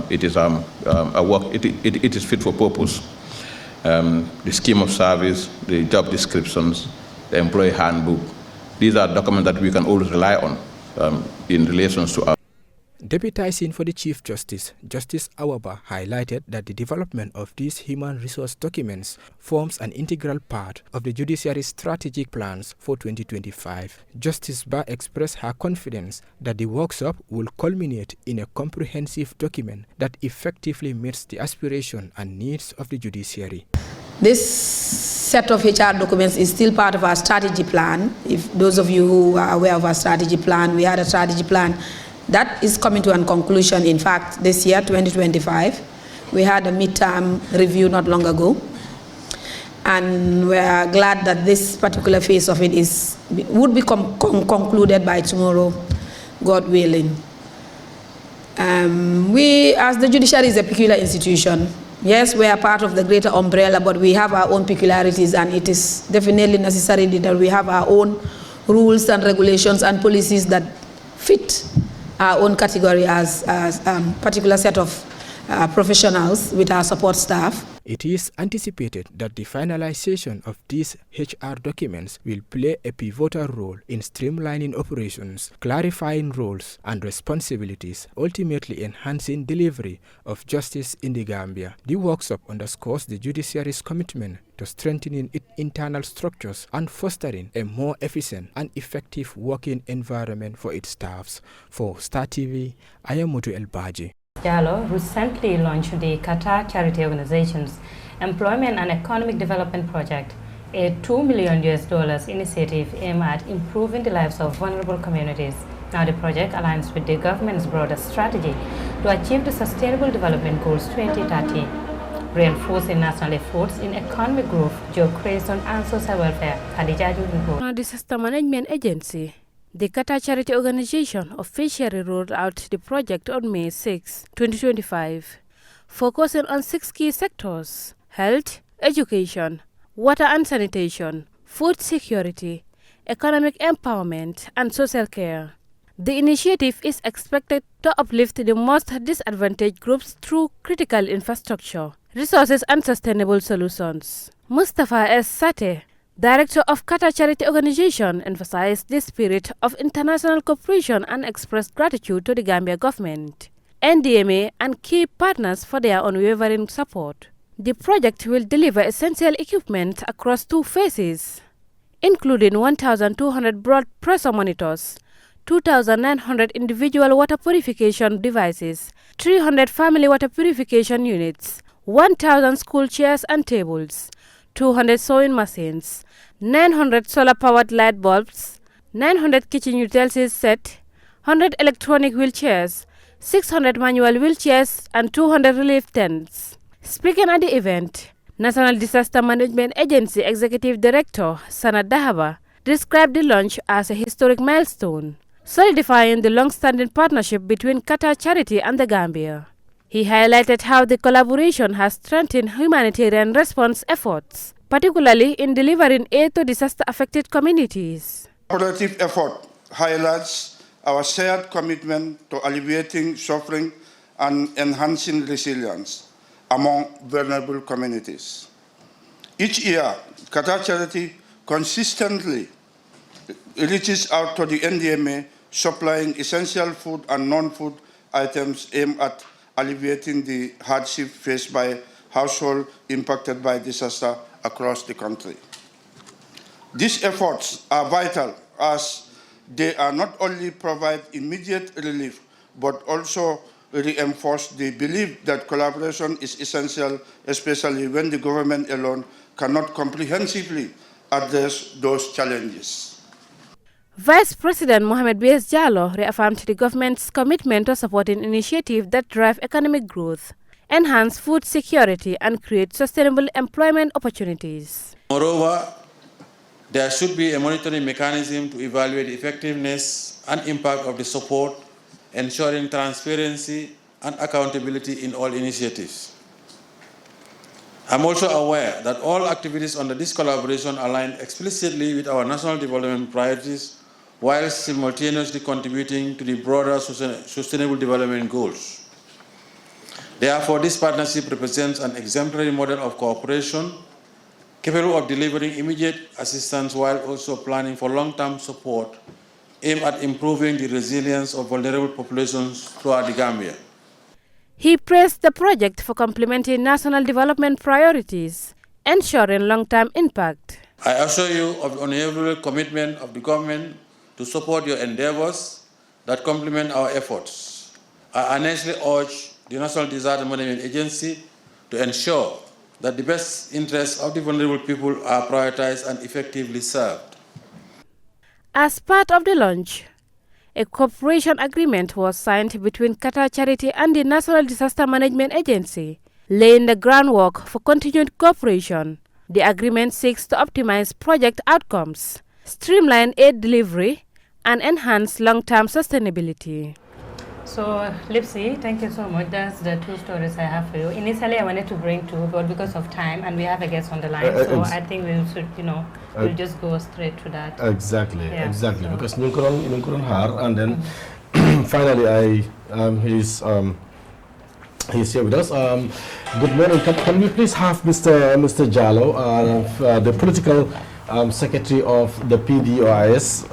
it is it is fit for purpose. The scheme of service, the job descriptions, the employee handbook, these are documents that we can always rely on in relation to our. Deputizing for the Chief Justice, Justice Awaba highlighted that the development of these human resource documents forms an integral part of the judiciary's strategic plans for 2025. Justice Ba expressed her confidence that the workshop will culminate in a comprehensive document that effectively meets the aspiration and needs of the judiciary. This set of HR documents is still part of our strategy plan. If those of you who are aware of our strategy plan, we had a strategy plan that is coming to a conclusion. In fact, this year, 2025, we had a midterm review not long ago. And we are glad that this particular phase of it would be concluded by tomorrow, God willing. We, as the judiciary, is a peculiar institution. Yes, we are part of the greater umbrella, but we have our own peculiarities, and it is definitely necessary that we have our own rules and regulations and policies that fit our own category as a particular set of professionals with our support staff. It is anticipated that the finalization of these HR documents will play a pivotal role in streamlining operations, clarifying roles and responsibilities, ultimately enhancing delivery of justice in the Gambia. The workshop underscores the judiciary's commitment to strengthening its internal structures and fostering a more efficient and effective working environment for its staffs. For Star TV, I am Motu El Baji. Diallo recently launched the Qatar Charity Organization's Employment and Economic Development Project, a $2 million initiative aimed at improving the lives of vulnerable communities. Now the project aligns with the government's broader strategy to achieve the Sustainable Development Goals 2030, reinforcing national efforts in economic growth, job creation and social welfare. Khadija report. Disaster Management Agency. The Qatar Charity Organization officially rolled out the project on May 6, 2025, focusing on 6 key sectors: health, education, water and sanitation, food security, economic empowerment, and social care. The initiative is expected to uplift the most disadvantaged groups through critical infrastructure, resources, and sustainable solutions. Mustafa S. Sate, Director of Qatar Charity Organization, emphasized the spirit of international cooperation and expressed gratitude to the Gambia government, NDMA, and key partners for their unwavering support. The project will deliver essential equipment across 2 phases, including 1,200 blood pressure monitors, 2,900 individual water purification devices, 300 family water purification units, 1,000 school chairs and tables, 200 sewing machines, 900 solar-powered light bulbs, 900 kitchen utensils set, 100 electronic wheelchairs, 600 manual wheelchairs, and 200 relief tents. Speaking at the event, National Disaster Management Agency Executive Director Sanat Dahaba described the launch as a historic milestone, solidifying the long-standing partnership between Qatar Charity and the Gambia. He highlighted how the collaboration has strengthened humanitarian response efforts, particularly in delivering aid to disaster-affected communities. Collaborative effort highlights our shared commitment to alleviating suffering and enhancing resilience among vulnerable communities. Each year, Qatar Charity consistently reaches out to the NDMA, supplying essential food and non-food items aimed at alleviating the hardship faced by households impacted by disaster across the country. These efforts are vital as they are not only provide immediate relief, but also reinforce the belief that collaboration is essential, especially when the government alone cannot comprehensively address those challenges. Vice President Mohamed B.S. Jallow reaffirmed the government's commitment to supporting initiatives that drive economic growth, enhance food security, and create sustainable employment opportunities. Moreover, there should be a monitoring mechanism to evaluate the effectiveness and impact of the support, ensuring transparency and accountability in all initiatives. I'm also aware that all activities under this collaboration align explicitly with our national development priorities, while simultaneously contributing to the broader sustainable development goals. Therefore, this partnership represents an exemplary model of cooperation, capable of delivering immediate assistance while also planning for long-term support aimed at improving the resilience of vulnerable populations throughout the Gambia. He praised the project for complementing national development priorities, ensuring long-term impact. I assure you of the unwavering commitment of the government to support your endeavors that complement our efforts. I earnestly urge the National Disaster Management Agency to ensure that the best interests of the vulnerable people are prioritized and effectively served. As part of the launch, a cooperation agreement was signed between Qatar Charity and the National Disaster Management Agency, laying the groundwork for continued cooperation. The agreement seeks to optimize project outcomes, streamline aid delivery, and enhance long-term sustainability. So, Lipsy, thank you so much. That's the 2 stories I have for you. Initially, I wanted to bring 2, but because of time, and we have a guest on the line, so I think we should, we'll just go straight to that. Exactly, Yeah, exactly. so. Because Nunkuron har, and then finally, he's here with us. Good morning. Can we please have Mr. Jallow, the political Secretary of the PDOIS,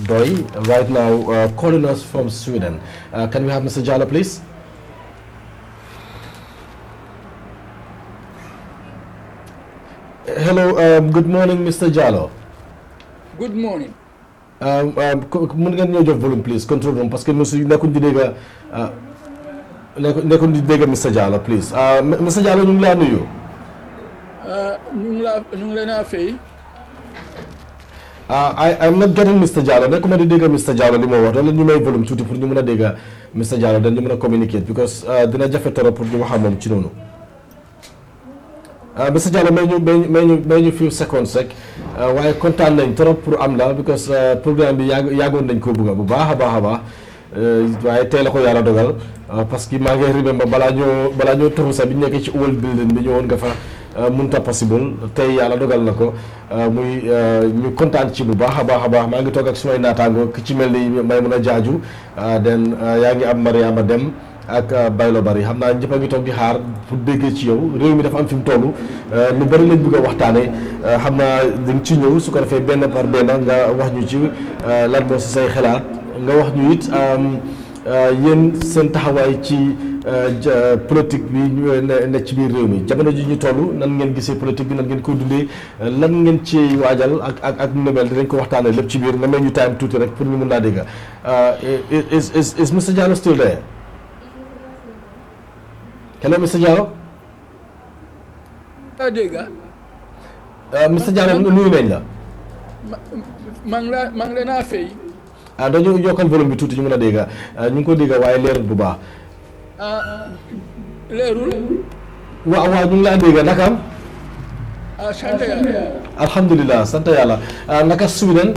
DOI, right now calling us from Sweden. Can we have Mr. Jallow, please? Hello, good morning, Mr. Jallow. Good morning. Mun ngeen ñoo jox volume please control room parce que monsieur nekkuñ di dégg nekkuñ di dégg Mr. Jallow please. Mr. Jallow ñu ngi laa nuyu. ñu ngi leen a fay. I'm not getting Mr. Jallow. Nekkuma di dégg Mr. Jallow li ma wax wala ñu may volume tuuti pour ñu mën a dégg Mr. Jallow dañ ñu mën a communicate because dina jafe trop pour ñu wax ak moom ci noonu. Mr. Jallow may ñu few seconds rek waaye kontaan nañ trop pour am la because programme bi yàggoon nañ ko bëgg bu baax a baax waaye tey la ko yàlla dogal parce que maa ngi remember balaa ñoo toxu sax bi ñu nekkee ci old building bi ñëwoon nga fa munta possible tey yàlla dogal na ko muy ñu kontaan ci bu baax a baax a baax maa ngi toog ak sumay naataango ki ci mel ni Maymuna Jaaju den yaa ngi am Mariama Dem ak Baylo Bari xam naa ñëpp a ngi toog di xaar pour déggee ci yow réew mi dafa am fi mu toll lu bari lañ bëgg a waxtaanee xam naa dañ ci ñëw su ko defee benn par benn nga wax ñu ci lan moo si say xalaat nga wax ñu it yéen seen taxawaay ci politique bi ne ci biir réew mi jamono ji ñu toll nan ngeen gisee politique bi nan ngeen ko dundee lan ngeen ci waajal ak nu mel dinañ ko waxtaanee lépp ci biir nga may ñu time tuuti rek pour ñu mun laa dégg is Mr. Jallow still there? Hello, Mr. Jallow. Mr. Jallow nuyu nañ la. maa ngi leen a fay. dañu yokkal volume bi tuuti ñu mën a dégg ñu ngi ko dégg waaye leerul bu baax. leerul. waaw ñu ngi laa dégg naka am. sant yàlla. alhamdulilah sant yàlla naka Sweden.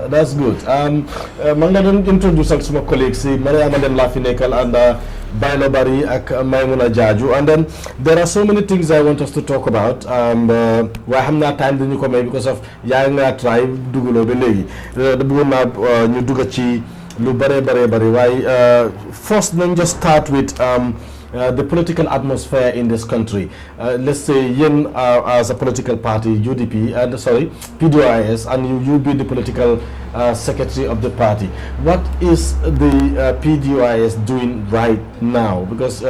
That's good. maa ngi doon introduce ak suma collègue si Mariama Dem laa fi nekkal and Baylo Bari ak Maymuna Jaaju and then there are so many things I want us to talk about waaye xam naa time dañu ko may because of yaa ngi ngaa try dugaloo ba léegi bëggoon naa ñu dugga ci lu bëree bari waaye first nañ just start with the political atmosphere in this country. Let's say yen as a political party, UDP, PDOIS, and you be the political secretary of the party. What is the PDOIS doing right now? Because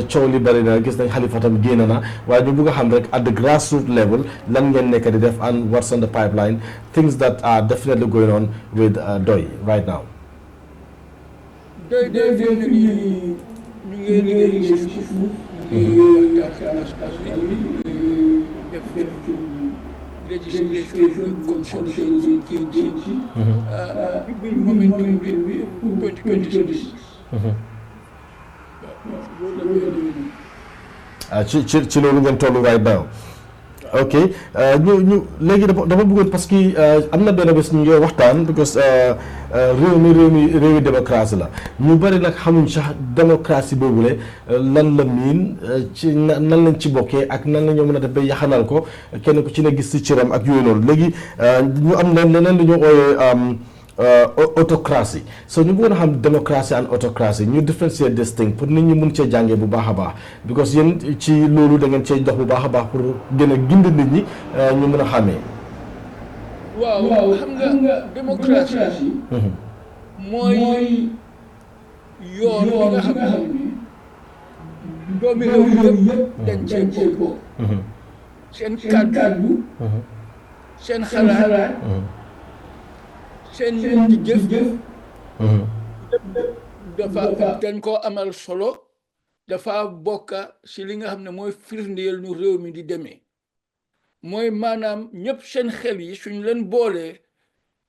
Choli Barina, gis nañ Halifatam génn na waaye ñu bëgg a xam rek at the grassroots level lan ngeen nekk di def and what's on the pipeline, things that are definitely going on with DOI right now. ñu ngi liggéey ci suuf ñu def législation consultation ci momentum bi 2026 ci loolu ngeen tollu right now. ok ñu léegi dafa bëggoon parce que am na benn bés ñu ngi waxtaan because réewi démocratie la ñu bëri nag xamuñ sax démocratie boobule lan la miin ci nan lañ ci bokkee ak nan la ñoo mën a def ba yaxanal ko kenn ku ci ne gis ci cëram ak yooyu noonu léegi ñu am leneen lu ñu ooyee autocratie so ñu bëggoon a xam démocratie and autocratie ñu différencier this thing pour nit ñi mun cee jàngee bu baax a baax because yéen ci loolu da ngeen cee dox bu baax a baax pour gën a gindi nit ñi ñu mën a xàmmee. waaw xam nga démocratie mooy yoon bi nga xam ne doomi réew yëpp dañ cee bokk seen kàddu seen xalaat seen di jëf dafa dañ koo amal solo dafa bokka si li nga xam ne mooy firndeel nu réew mi di demee mooy maanaam ñëpp seen xel yi suñ leen boolee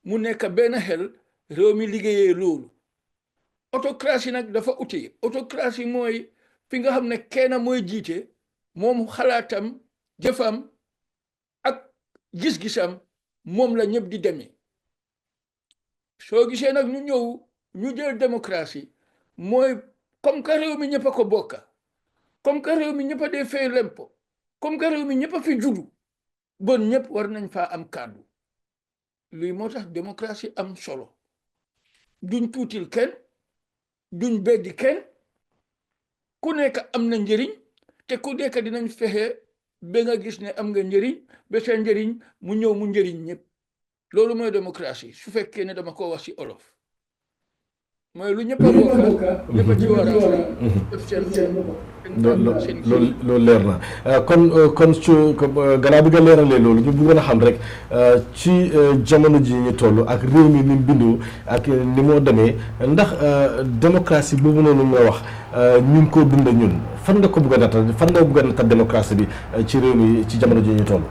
mu nekk benn xel réew mi liggéeyee loolu autocratie nag dafa uti autocratie mooy fi nga xam ne kenn mooy jiite moom xalaatam jëfam ak gis-gisam moom la ñëpp di demee soo gisee nag ñu ñëw ñu jël démocratie mooy comme que réew mi ñëpp a ko bokka comme que réew mi ñëpp a dee fay lempo comme que réew mi ñëpp a fi juddu bon ñëpp war nañ faa am kàddu lii moo tax démocratie am solo duñ tuutil kenn duñ beddi kenn ku nekk am na njëriñ te ku nekk dinañ fexe ba nga gis ne am nga njëriñ ba sa njëriñ mu ñëw mu njëriñ ñëpp loolu mooy démocratie su fekkee ne dama ko wax ci olof mooy lu ñëpp a bokk ñëpp a ci war a def seen loolu leer na kon su gannaaw bi nga leeralee loolu ñu bëggoon a xam rek ci jamono ji ñu toll ak réew mi ni mu bindoo ak ni moo demee ndax démocratie boobu noonu nga wax ñu ngi ko dund ñun fan nga ko bëgg a natal fan nga bëgg a natal démocratie bi ci réew mi ci jamono ji ñu toll.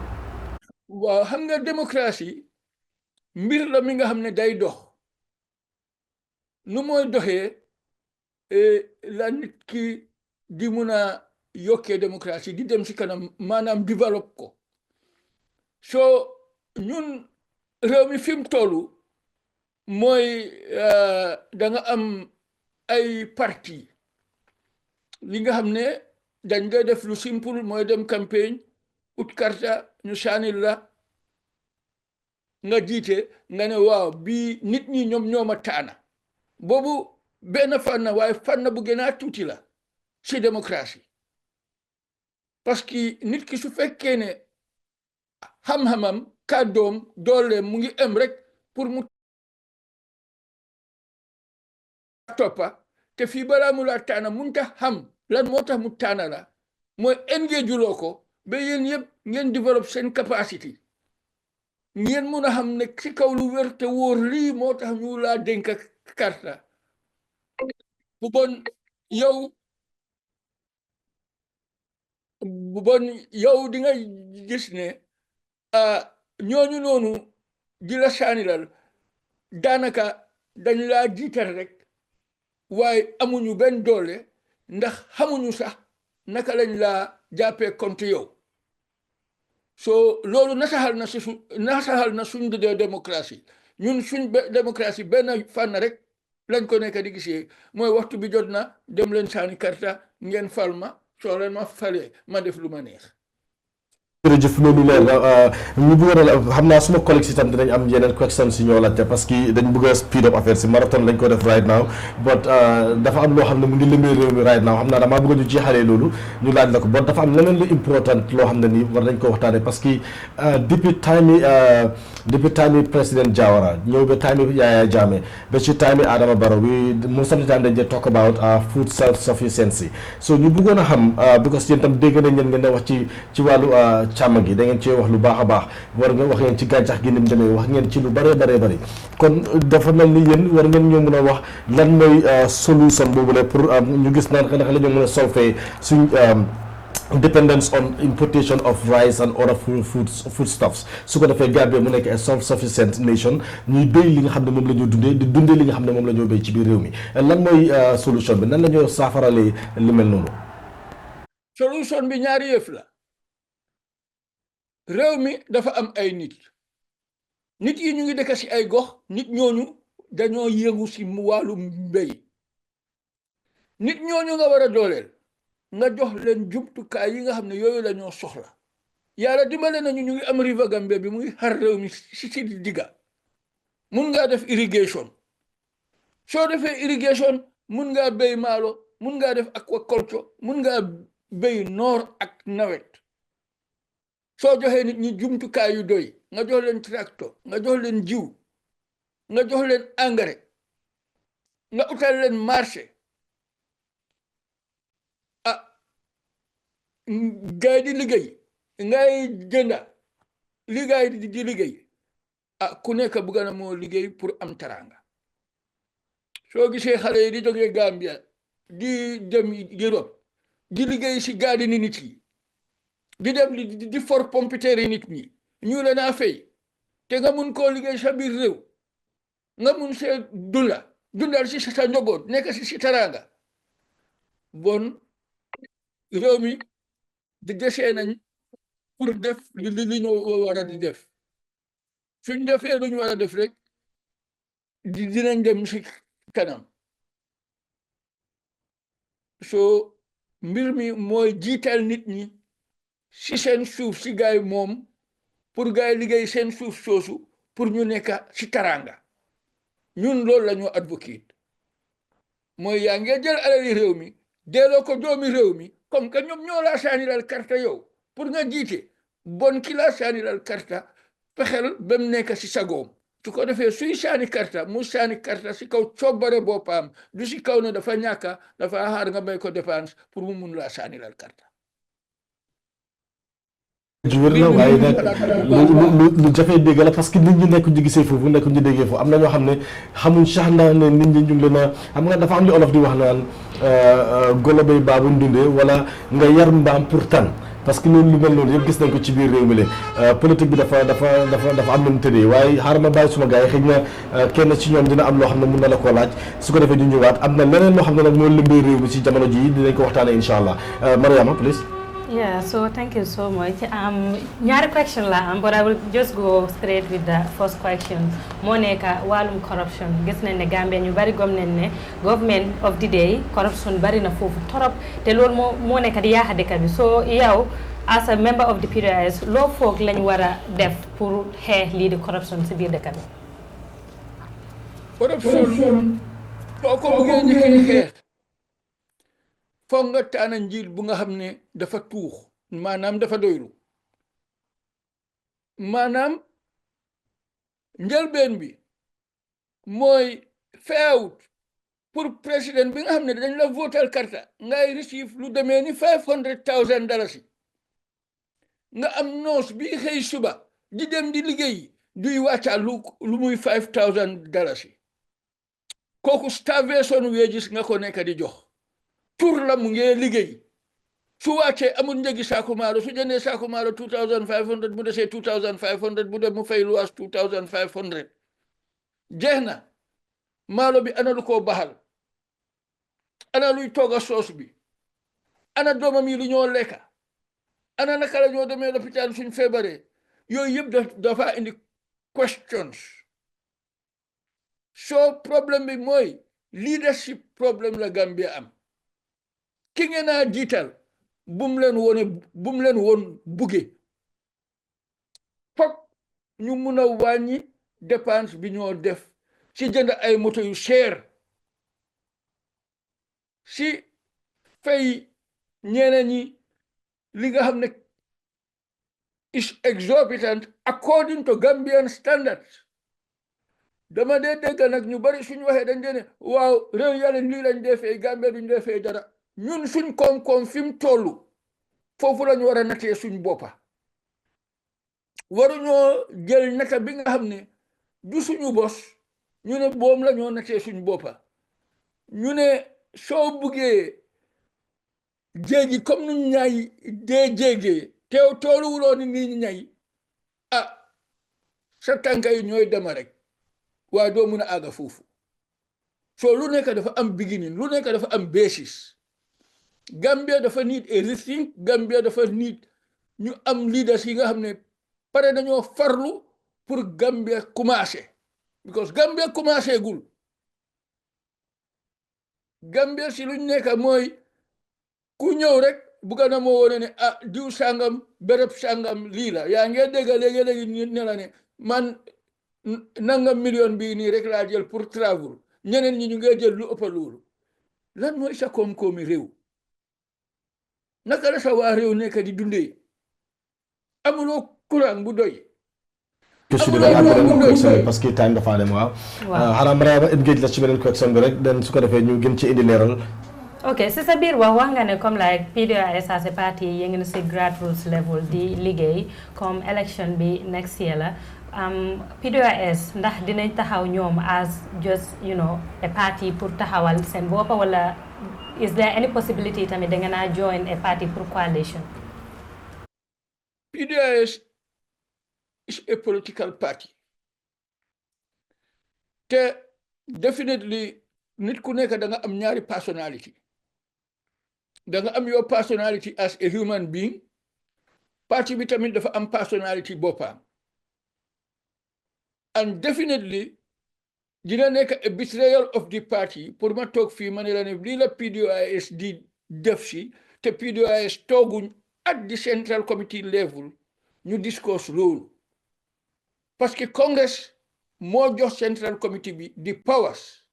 waaw xam nga démocratie mbir la mi nga xam ne day dox nu mooy doxee la nit ki di mun a yokkee démocratie di dem si kanam maanaam développe ko soo ñun réew mi fi mu toll mooy da nga am ay parti li nga xam ne dañ koy def lu simple mooy dem campagne ut karta ñu saanil la nga jiite nga ne waaw bii nit ñi ñoom ñooma taana boobu benn fànn waaye fànn bu gën a tuuti la ci démocratie parce que nit ki su fekkee ne xam-xamam kàddoom dooleem mu ngi am rek pour mu toppa te fii balaa mu laa taana mun tax xam lan moo tax mu taana la mooy engage loo ko ba yéen yëpp ngeen développe seen capacité ngeen mun a xam ne ci kaw lu wér te wóor lii moo tax ñu laa dénk karta bu bon yow di nga gis ne ñooñu noonu di la saanilal daanaka dañ laa jiital rek waaye amuñu benn doole ndax xamuñu sax naka lañ laa jàppee compte yow so loolu nasaxal na suñ dee démocratie ñun suñ démocratie benn fànn rek lañ ko nekk di gisee mooy waxtu bi jot na dem leen saani karta ngeen fal ma soo leen ma falee ma def lu ma neex. jërëjëf loolu leer na ñu bëggoon a xam naa suma collègue si tam dinañ am yeneen questions si ñoo laajte parce que dañ bëgg a speed up affaire si marathon lañ ko def right now but dafa am loo xam ne mu ngi lëmbee réew mi right now xam naa damaa bëgg ñu jeexalee loolu ñu laaj la ko but dafa am leneen lu important loo xam ne nii war nañ ko waxtaanee parce que depuis time yi président Jawara ñëw ba time yi Yaya Jammeh ba ci time yi Adama Barrow most of the time dañ dee talk about food self-sufficiency so ñu bëggoon a xam because yéen tam dégg nañ leen ngeen wax ci wàllu càmm gi da ngeen cee wax lu baax a baax war nga wax ngeen ci gàncax gi ni mu demee wax ngeen ci lu bëree bëri kon dafa mel ni yéen war ngeen ñoo mën a wax lan mooy solution boobu la pour ñu gis naka la ñoo mën a solver suñ dependence on importation of rice and other foodstuffs su ko defee Gambia mu nekk a self-sufficient nation ñuy béy li nga xam ne moom la ñoo dundee di dundee li nga xam ne moom la ñoo béy ci biir réew mi lan mooy solution bi nan la ñoo saafaralee li mel noonu. solution bi ñaari yëf la. réew mi dafa am ay nit yi ñu ngi dëkk ci ay gox nit ñooñu dañoo yëngu ci wàllu mbéy nit ñooñu nga war a dooleel nga jox leen jumtukaay yi nga xam ne yooyu la ñoo soxla yàlla dimbale nañu ñu ngi am river Gambia bi muy xar réew mi ci digga mun ngaa def irrigation soo defee irrigation mun ngaa béy maalo mun ngaa def aquaculture mun ngaa béy noor ak nawet soo joxee nit ñi jumtukaay yu doy nga jox leen tracteur nga jox leen jiw nga jox leen engrais nga utal leen marché gaay di liggéey ngay jënda li gaay di liggéey ku nekk bëgg na moo liggéey pour am taranga soo gisee xale yi di jógee Gambia di dem Europe di liggéey si gaadi ni nit yi di dem di for pompiteer yi nit ñi ñu leen a fay te nga mun koo liggéey sa biir réew nga mun see dundal si sa njaboot nekk si taranga bon réew mi di desee nañ pour def li ñu war a di def suñ defee lu ñu war a def rek dinañ dem si kanam soo mbir mi mooy jiital nit ñi si seen suuf si gaay moom pour gaay liggéey seen suuf soosu pour ñu nekk si taranga ñun loolu la ñu advocate mooy yaa ngi jël alali réew mi delloo ko doomi réew mi comme que ñoom ñoo laa saanilal karta yow pour nga jiite bon ki laa saanilal karta fexeel ba mu nekk si sagoom su ko defee suy saani karta mu saani karta si kaw coobare boppam du si kaw ne dafa ñàkka dafa xaar nga may ko dépense pour mu mun laa saanilal karta wér la waaye nag lu jafee dégg la parce que nit ñi nekk ñu gisee foofu nekk ñu déggee foofu am na ñoo xam ne xamuñ sax ndax ne nit ñi ñu ngi leen a xam nga dafa am li olof di wax naan golo bay baabu ndundee wala nga yar mbaam pour tan parce que loolu lu mel noonu yëpp gis nañ ko ci biir réew mi la politique bi dafa am na mu tëddee waaye xaaral ma bàyyi suma gars yi xëy na kenn ci ñoom dina am loo xam ne mun na la koo laaj su ko defee ñu ñëwaat am na leneen loo xam ne nag moo lëmbee réew mi ci jamono jii dinañ ko waxtaanee incha allah Mariama please. Yeah, so thank you so much. Nyari question la but I will just go straight with the first question. Moneka walum corruption. Gis nañ ne Gambia ñu bari gom nañ ne government of the day corruption bari na fofu torop te lool mo nekk di yaaxa dëkk bi. So yow as a member of the PDOIS loo foog lañ wara def pour xeex lii di corruption si biir dëkk bi. Corruption soo ko bëggee njëkkee xeex foog nga tànn njiit bu nga xam ne dafa tuux maanaam dafa doylu maanaam njëlbeen bi mooy feewut pour président bi nga xam ne dañ la votal karta ngay receive lu demee ni $500,000 nga am noos bi xëy suba di dem di liggéey duy wàcca lu muy $5,000 kooku starvation wages nga ko nekk di jox tur la mu ngi liggéey su wàccee amul njëgi saaku maalo su jëndee saaku maalo 2,500 mu desee 2,500 bu dem mu fay luwaas 2,500 jeex na maalo bi ana lu koo baxal ana luy tooga soos bi ana doomam yi lu ñoo lekka ana naka la ñoo demee lopitaan suñ feebaree yooyu yëpp dafa indi questions so problème bi mooy leadership problème la Gambia am ki ngeen a jiital bum leen woon buge fokk ñu mun a wàññi dépense bi ñoo def si jënd ay moto yu cher si fay ñeneen ñi li nga xam ne is exorbitant according to Gambian standards dama dee dégg nag ñu bari suñu waxee dañ dee ne waaw réew yàlla lii lañ dee fay Gambia duñ dee fay dara ñun suñ koom-koom fi mu tollu foofu lañu war a natee suñ boppa waruñoo jël naka bi nga xam ne du suñu bos ñu ne boom la ñoo natee suñ boppa ñu ne soo buggee jéegi comme nu ñaay dee jéegee teew tooluwuloo ni nii ñay sa tànka yi ñooy dema rek waaye doo mun a àgga foofu soo lu nekk dafa am beginning lu nekk dafa am basis Gambia dafa need a rethink Gambia dafa need ñu am leaders yi nga xam ne pare nañoo farlu pour Gambia commencé because Gambia commencé gul Gambia si luñ nekk mooy ku ñëw rek bugga na moo wone ne diw sàngam béréb sàngam lii la yaa ngi dégg léegi-léegi ne la ne man nangam million bii nii rek laa jël pour travel ñeneen ñi ñu ngi jël lu ëpp loolu lan mooy sa koom-koomi réew naka la sa waa réew nekk di dundee amuloo courant bu doy question parce que time dafa dem waaw xanaa mara engage la ci beneen question bi rek den su ko defee ñu gën ci indi leeral ok si sa biir wax nga ne comme like PDOIS as a party yéen ngi si grassroots level di liggéey comme election bi next year la PDOIS ndax dinañ taxaw ñoom as just a party pour taxawal seen boppa wala is there any possibility tamit da nga naa join a party pour coalition? PDOIS is a political party te definitely nit ku nekk da nga am ñaari personality da nga am your personality as a human being party bi tamit dafa am personality boppam and definitely dina nekk a betrayal of the party pour ma toog fii ma ne la ne lii la PDOIS di def si te PDOIS tooguñ at the central committee level ñu discuss loolu parce que Congress moo jox central committee bi the powers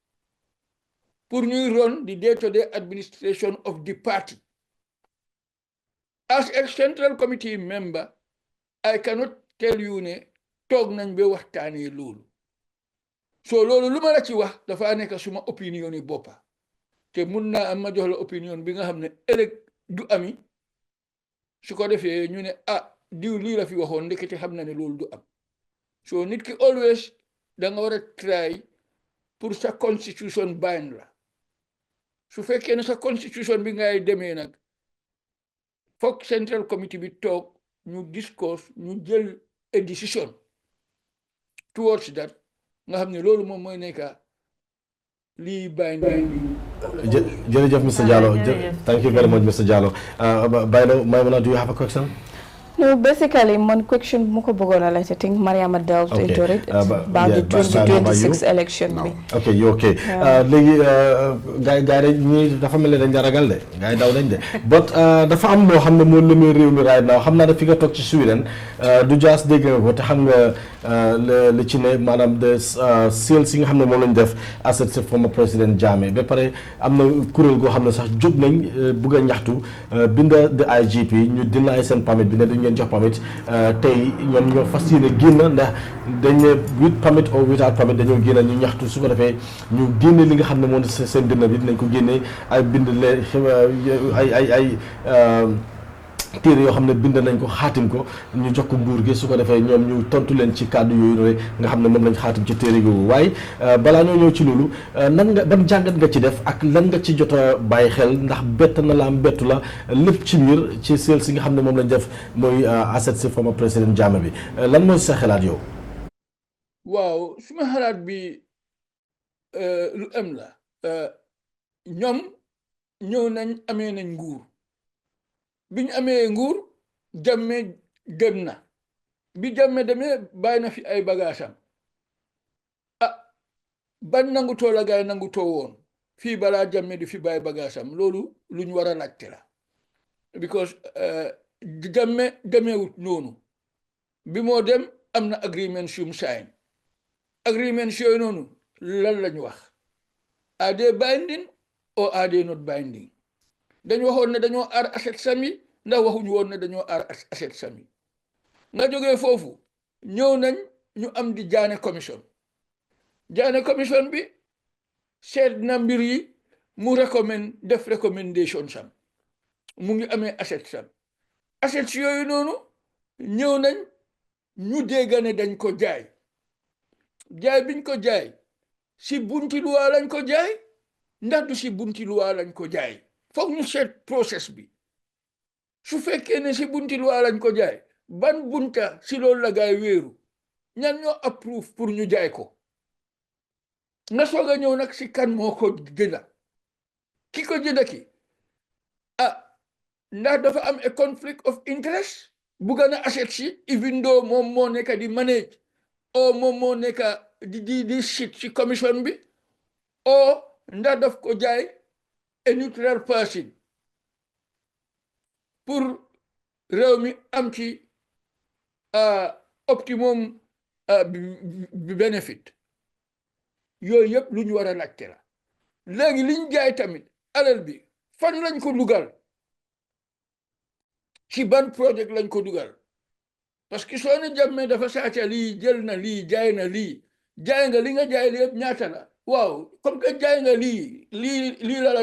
pour ñuy run the day-to-day administration of the party. As a central committee member, I cannot tell you ne toog nañ ba waxtaanee loolu so loolu lu ma la ci wax dafa nekk suma opinion yi boppa te mun naa am ma jox la opinion bi nga xam ne ëllëg du ami su ko defee ñu ne diw lii la fi waxoon ndekete xam na ne loolu du am so nit ki always da nga war a try pour sa constitution bind la su fekkee ne sa constitution bi ngay demee nag foog central committee bi toog ñu discuss ñu jël a decision towards that nga xam ne loolu moom mooy nekka lii binding. Jërëjëf Mr. Jallow. Thank you very much, Mr. Jallow. Bailo, Maimuna, do you have a question? No, basically, one question muko bogona like I think Mariama delved into it. It's about the 2026 election. No. Okay, you okay. Legi gaay ñi dafa melni dañ ragal de. Gaay daw dañ de. But dafa am lo xamne mo lëmé réew mi right now. Xamna da fi nga tok ci Sweden du just dégg nga ko te xam nga li ci ne manam de sales yi nga xamne mo lañ def assets former president Jammeh ba pare am na kurel go xamne sax jóg nañ bëgg ñaxtu binda de IGP ñu deny sen permit bi ne dañ leen jox permit tey ñoom ñoo fas yéene génn ndax dañ ne with permit or without permit dañoo génn ñu ñaxtu su ko defee ñu génne li nga xam ne moom seen dënn bi dinañ ko génne ay bind leen ay téere yoo xam ne bind nañ ko xaatim ko ñu jox ko nguur gi su ko defee ñoom ñu tontu leen ci kàddu yooyu rek nga xam ne moom lañ xaatim ci téere googu waaye balaa ñoo ñëw ci loolu nan nga ban jàngat nga ci def ak lan nga ci jot a bàyyi xel ndax bett na la am bettu la lépp ci biir ci seel si nga xam ne moom lañ def mooy asset si former président Jammeh bi lan mooy sa xalaat yow. waaw suma xalaat bi lu am la ñoom ñëw nañ amee nañ nguur. bi ñu amee nguur Jammeh dem na bi Jammeh demee bàyyi na fi ay bagaasam ban nangu too la gaay nangu too woon fii balaa Jammeh di fi bàyyi bagaasam loolu lu ñu war a laajte la because Jammeh demeewut noonu bi moo dem am na agreement yum sign agreement yooyu noonu lan lañ wax are they binding or are they not binding dañ waxoon ne dañoo aar asset sami ndax waxuñu woon ne dañoo aar asset sami nga jógee foofu ñëw nañ ñu am di jaane commission bi seet na mbir yi mu def recommendation sam mu ngi amee asset sam asset yooyu noonu ñëw nañ ñu dégg ne dañ ko jaay biñ ko jaay si bunti luwaa lañ ko jaay ndax du si bunti luwaa lañ ko jaay foog ñu seet process bi su fekkee ne si bunti luwaa lañ ko jaay ban bunta si loolu la gaay wéeru ñan ñoo approve pour ñu jaay ko nga soog a ñëw nag si kan moo ko jënda ki ko jënda ki ndax dafa am a conflict of interest bugga na asset si even though moom moo nekk di manage o moom moo nekk di sit si commission bi o ndax daf ko jaay a neutral person pour réew mi am ci optimum benefit yooyu yëpp lu ñu war a laajte la léegi liñ jaay tamit alal bi fan lañ ko dugal ci ban projet lañ ko dugal parce que soo ne Jammeh dafa sàcca lii jël na lii jaay na lii jaay nga li nga jaay li yëpp ñaata la waaw comme que jaay nga lii la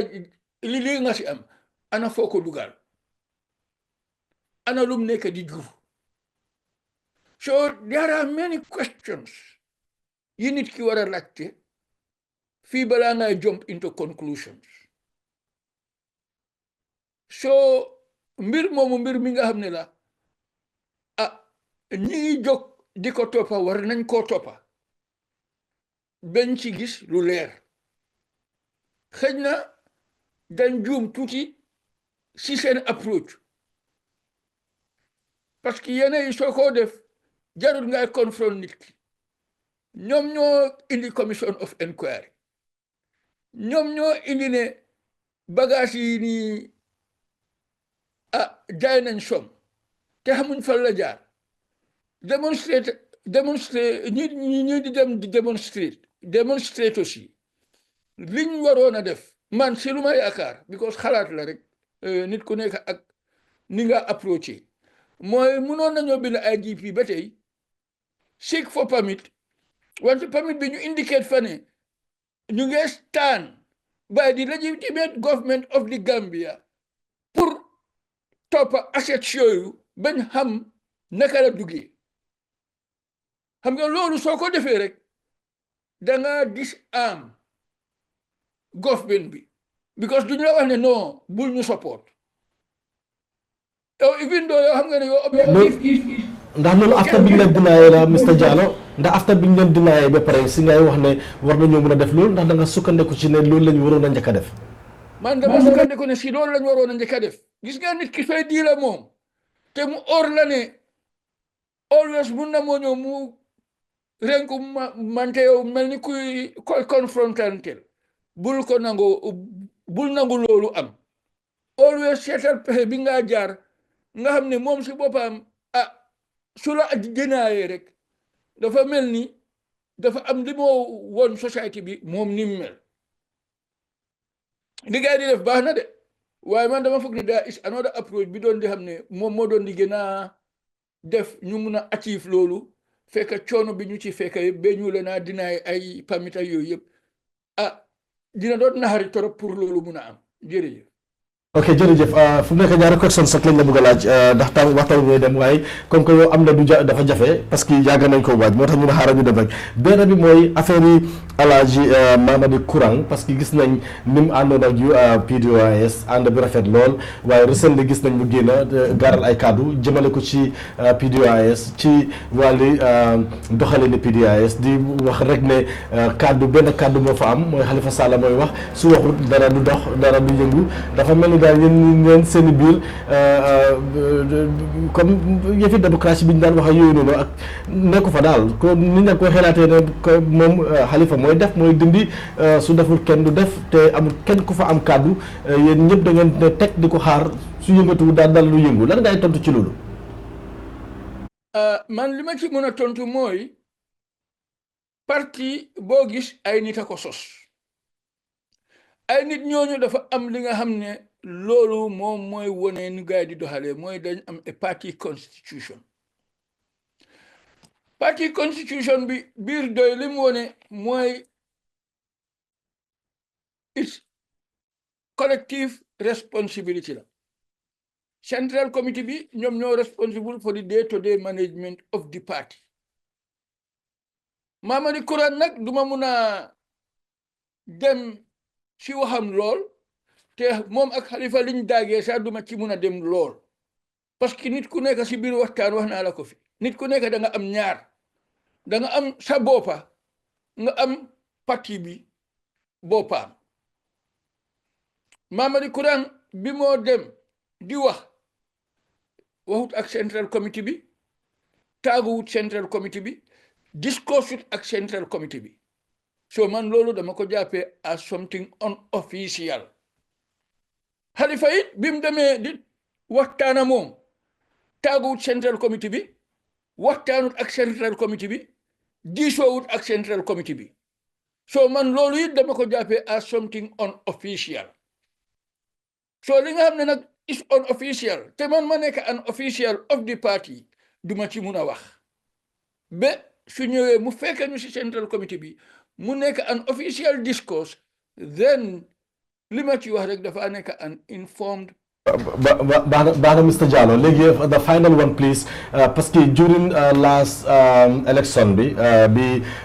lii nga si am ana foo ko dugal ana lum nekk di jur so there are many questions yi nit ki war a laajte fii balaa ngay jump into conclusions so mbir moomu mbir mi nga xam ne la ñi ngi jóg di ko toppa war nañ koo toppa bañ ci gis lu leer xëj na dañ juum tuuti si seen approach parce que yeneen yi soo koo def jarul ngay confront nit ki ñoom ñoo indi commission of inquiry ñoom ñoo indi ne bagage yi nii jaay nañ som te xamuñ fan la jaar démonstrate ñi di dem di démonstrate aussi liñ waroon a def man si lu ma yaakaar because xalaat la rek nit ku nekk ak ni nga approché mooy mënoon nañoo bind IGP ba tey seek for permit wante permit bi ñu indicate fa ne ñu ngi stand by the legitimate government of the Gambia pour toppa assets yooyu bañ xam naka la duggee xam nga loolu soo ko defee rek da nga disarm government bi because duñu la wax ne non bul ñu support even though yoo xam nga ne yow objectif ndax loolu after bi nga dinaay la Mr. Jallow ndax after bi ñu leen dinaayee ba pare si ngay wax ne war nañoo mën a def loolu ndax da nga sukkandiku ci ne loolu la ñu waroon a njëkk a def. man dama sukkandiku ne si loolu la ñu waroon a njëkk a def gis nga nit ki fay diila moom te mu or la ne always mun na moo ñëw mu renku mante yow mel ni kuy koy confrontantel bul nangu loolu am always seetal pexe bi nga jaar nga xam ne moom si boppam su la jënaayee rek dafa mel ni dafa am li moo woon société bi moom ni mu mel li gars yi di def baax na de waaye man dama foog ne daa is another approach bi doon di xam ne moom moo doon di gën a def ñu mun a achieve loolu fekk coono bi ñu ci fekk yëpp ba ñu leen a dinaay ay pamita yooyu yëpp dina doon naxari torop pour loolu mun a am jërëjëf. ok jërëjëf fu mu nekk ñaari question sax lañ la bëgg a laaj ndax tam waxtaan bi dem waaye comme que yow am na dafa jafe parce que yàgg nañ ko waaj moo tax ñu ne xaaral ñu dem rek benn bi mooy affaire yi Alaaji Mamadi Courang parce que gis nañ ni mu àndoon ak yu PDOIS ànd bi rafet lool waaye recently gis nañ mu génn gaaral ay kàddu jëmale ko ci PDOIS ci wàlli doxalin PDOIS di wax rek ne benn kàddu moo fa am mooy Halifa Sallah mooy wax su waxut dara du dox dara du yëngu dafa mel ni daal yéen seen i biir comme yëfi démocratie bi ñu daan wax ak yooyu noonu ak nekku fa daal ko nit ña koy xelaatee ne moom Halifa mooy def mooy dindi su deful kenn du def te amul kenn ku fa am kàddu yéen ñëpp da ngeen ne teg di ko xaar su yëngatu daal dal lu yëngu lan ngay tontu ci loolu. man li ma ci mën a tontu mooy parti boo gis ay nit a ko sos ay nit ñooñu dafa am li nga xam ne loolu moom mooy wone ni gaay di doxalee mooy dañ am a party constitution bi biir doy li mu wone mooy it's collective responsibility la central committee bi ñoom ñoo responsible for the day-to-day management of the party Mamadi Courang nag duma mun a dem ci waxam lool te moom ak Halifa liñ daagee sax duma ci mun a dem lool parce que nit ku nekk ci biir waxtaan wax naa la ko fi nit ku nekk da nga am ñaar da nga am sa boppa nga am parti bi boppaam Mamadi Courang bi moo dem di waxut ak central committee bi taaguwut central committee bi discussut ak central committee bi so man loolu dama ko jàppee as something unofficial Halifa it bi mu demee di waxtaana moom taaguwut central committee bi waxtaanut ak central committee bi diisoowut ak central committee bi so man loolu it dama ko jàppee as something unofficial so li nga xam ne nag is unofficial te man ma nekk an official of the party duma ci mun a wax ba su ñëwee mu fekk ñu ci central committee bi mu nekk an official discourse then li ma ci wax rek dafa nekk an informed. Baax na Mr. Jallow léegi the final one please parce que during last election bi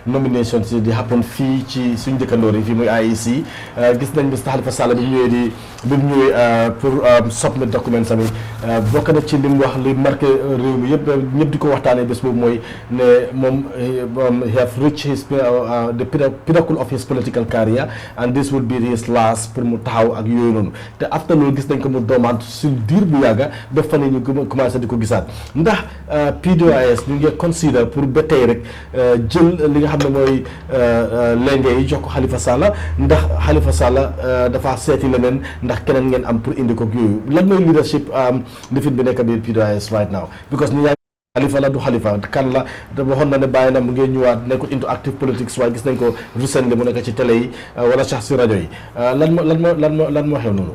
nomination si di happen fii ci suñu dëkkandoor yi fii muy IEC gis nañ Mr. Halifa Sallah bi mu ñëwee pour submit documents ami bokk na ci li mu wax li marqué réew mi yëpp ñëpp di ko waxtaanee bés boobu mooy ne moom he have reached his the pinnacle of his political career and this would be his last pour mu taxaw ak yooyu noonu te after loolu gis nañ ko mu doomaat sur diir bu yàgga ba fan yi ñu commencé di ko gisaat ndax PDOIS ñu ngi consider pour ba tey rek jël li nga xam ne mooy lenge yi jox ko Halifa Sallah ndax Halifa Sallah dafa seeti leneen ndax keneen ngeen am pour indi ko yooyu lan mooy leadership lifin bi nekk biir PDOIS right now because ni Halifa la du Halifa kan la waxoon na ne bàyyi na mu ngi ñëwaat nekkul into active politics waaye gis nañ ko recently mu nekk ci télé yi wala sax si rajo yi lan moo xew noonu.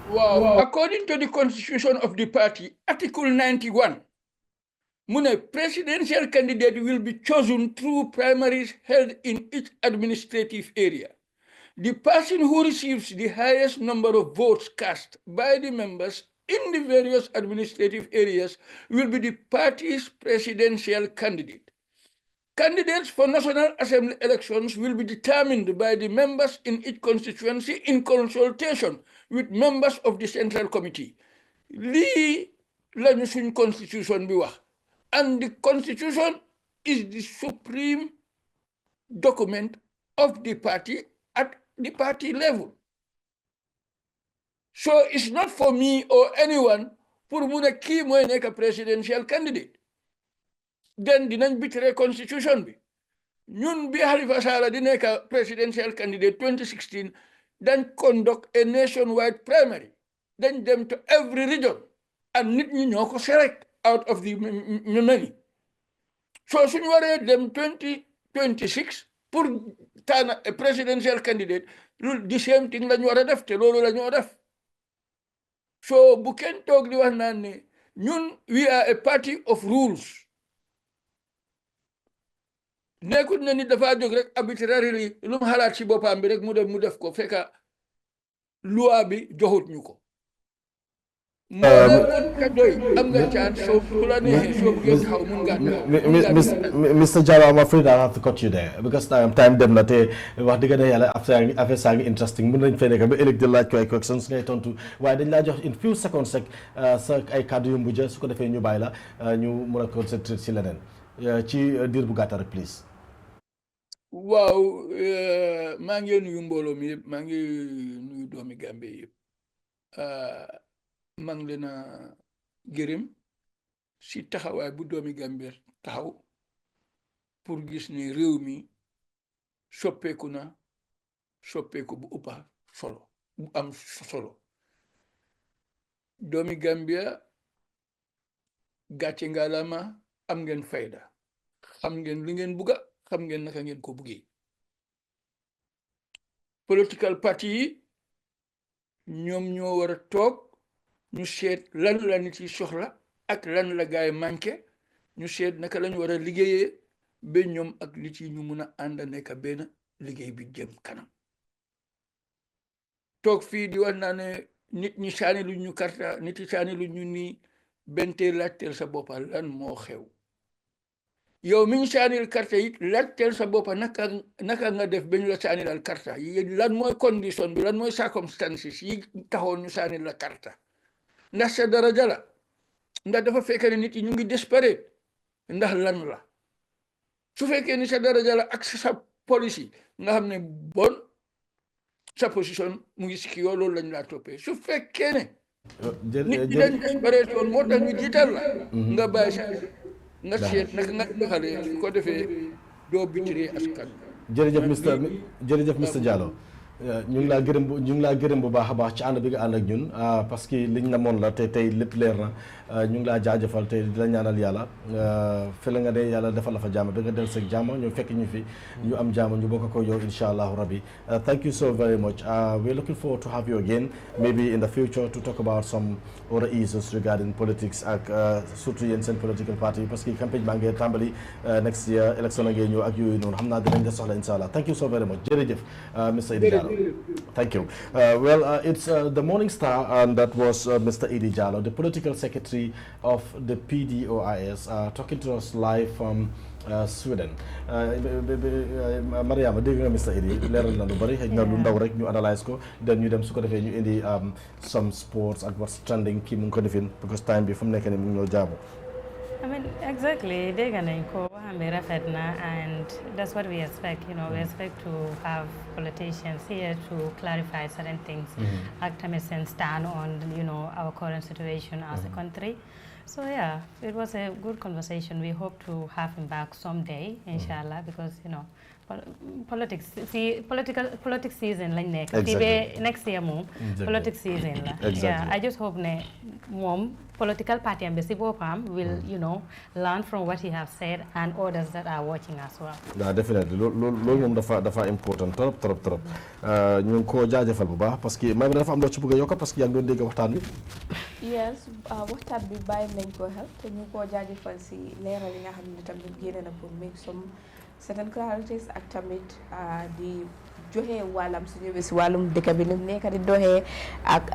Wow. According to the constitution of the party, Article 91, Mune, presidential candidate will be chosen through primaries held in each administrative area. The person who receives the highest number of votes cast by the members in the various administrative areas will be the party's presidential candidate. Candidates for National Assembly elections will be determined by the members in each constituency in consultation with members of the Central Committee. Lii lañu suñ constitution bi wax and the constitution is the supreme document of the party at the party level. So it's not for me or anyone pour mu ne kii mooy nekk presidential candidate. Then dinañ bitire constitution bi. Ñun bi Halifa Sallah di nekk presidential candidate 2016 dañ conduct a nationwide primary. Dañ dem to every region and nit ñi ñoo ko select out of the many. So suñu waree dem 2026 pour tànn a presidential candidate loolu the same thing lañu war a def te loolu la ñoo def. So bu kenn toog di wax naan ne ñun we are a party of rules. nekkul ne ni dafa jóg rek arbitrarily lu mu xalaat ci boppam bi rek mu def ko fekka loi bi joxut ñu ko. Mr. Jallow, I'm afraid I have to cut you there because time dem na te wax dëgg yàlla affaire saa ngi interesting mun nañ fay nekk ba ëllëg di laaj ko ay questions ngay tontu waaye dañ laa jox in few seconds rek sa ay kàddu yu mujj su ko defee ñu bàyyi la ñu mun a concentrer ci leneen ci diir bu gàttal rek please. waaw maa ngi nuyu mbooloo mi yëpp maa ngi nuyu doomi Gambie yëpp maa ngi leen a gërëm si taxawaay bu doomi Gambie taxaw pour gis ne réew mi soppeeku na soppeeku bu ëppa solo bu am solo doomi Gambia gàcce ngaalama am ngeen fayda xam ngeen li ngeen bugga xam ngeen naka ngeen ko buggee political party yi ñoom ñoo war a toog ñu seet lan la nit yi soxla ak lan la gaay manqué ñu seet naka lañu war a liggéeyee ba ñoom ak nit yi ñu mun a ànd nekk benn liggéey bi jëm kanam toog fii di wax naa ne nit ñi saani lu ñu karta nit yi saani lu ñu nii bente laajteel sa boppa lan moo xew yow mi ñu saanil karta it laajteel sa boppa naka nga def ba ñu la saanil al karta yi lan mooy condition bi lan mooy circumstances yi taxoon ñu saanil la karta ndax sa daraja la ndax dafa fekk ne nit yi ñu ngi desperate ndax lan la su fekkee ni sa daraja la ak sa policy nga xam ne bon sa position mu ngi si kii loolu lañ laa toppee su fekkee ne nit ñi dañ desperate woon moo tax ñu jiital la nga bàyyi sa nga seet naka nga doxalee su ko defee doo bitiree askan jërëjëf Mr Jallow ñu ngi laa gërëm bu baax a baax ci ànd bi nga ànd ak ñun parce que liñ na moon la te tey lépp leer na ñu ngi laa jaajëfal te di la ñaanal yàlla fële nga de yàlla defal la fa jàmm da nga del seg jàmm ñu fekk ñu fi ñu am jàmm ñu bokk ko yow insha allahu rabbi thank you so very much we're looking forward to have you again maybe in the future to talk about some other issues regarding politics ak surtout yéen seen political party parce que campagne baa ngi tàmbali next year élection a ngee ñëw ak yooyu noonu xam naa dinañ la soxla insha allah thank you so very much jërëjëf Mr Idi Jallow. Thank you. It's the Morinng Star, and that was Mr. Idi Jallow, the political secretary of the PDOIS, talking to us live from Sweden. Mariama, dégg nga Mr. Idi leeral na lu bari xëy na lu ndaw rek ñu analyse ko then ñu dem su ko defee ñu indi some sports ak what's trending kii mu ngi ko defin because time bi fu mu nekk nii mu ngi ñoo jaamu. I mean, exactly. They're gonna go and that's what we expect. You know, we expect to have politicians here to clarify certain things, act and stand on, you know, our current situation as a country. So yeah, it was a good conversation. We hope to have him back someday, inshallah, because you know, politics. See, politics season like next. Exactly. Next year, mom. Politics season. Exactly. Yeah, I just hope ne mom political party and Besibopam will, you know, learn from what he has said and others that are watching as well. Yeah, definitely. Loolu moom dafa important trop. ñu ngi ko jaajëfal bu baax parce que may dafa am loo ci bëgg a yokk parce que yaa ngi doon dégg waxtaan bi. Yes, waxtaan bi bàyyi nañ ko xel te ñu ko jaajëfal si leeral yi nga xam ne tamit génne na pour make some certain clarities ak tamit di joxe wàllam su ñëwee si wàllum dëkk bi ni mu nekk di doxee ak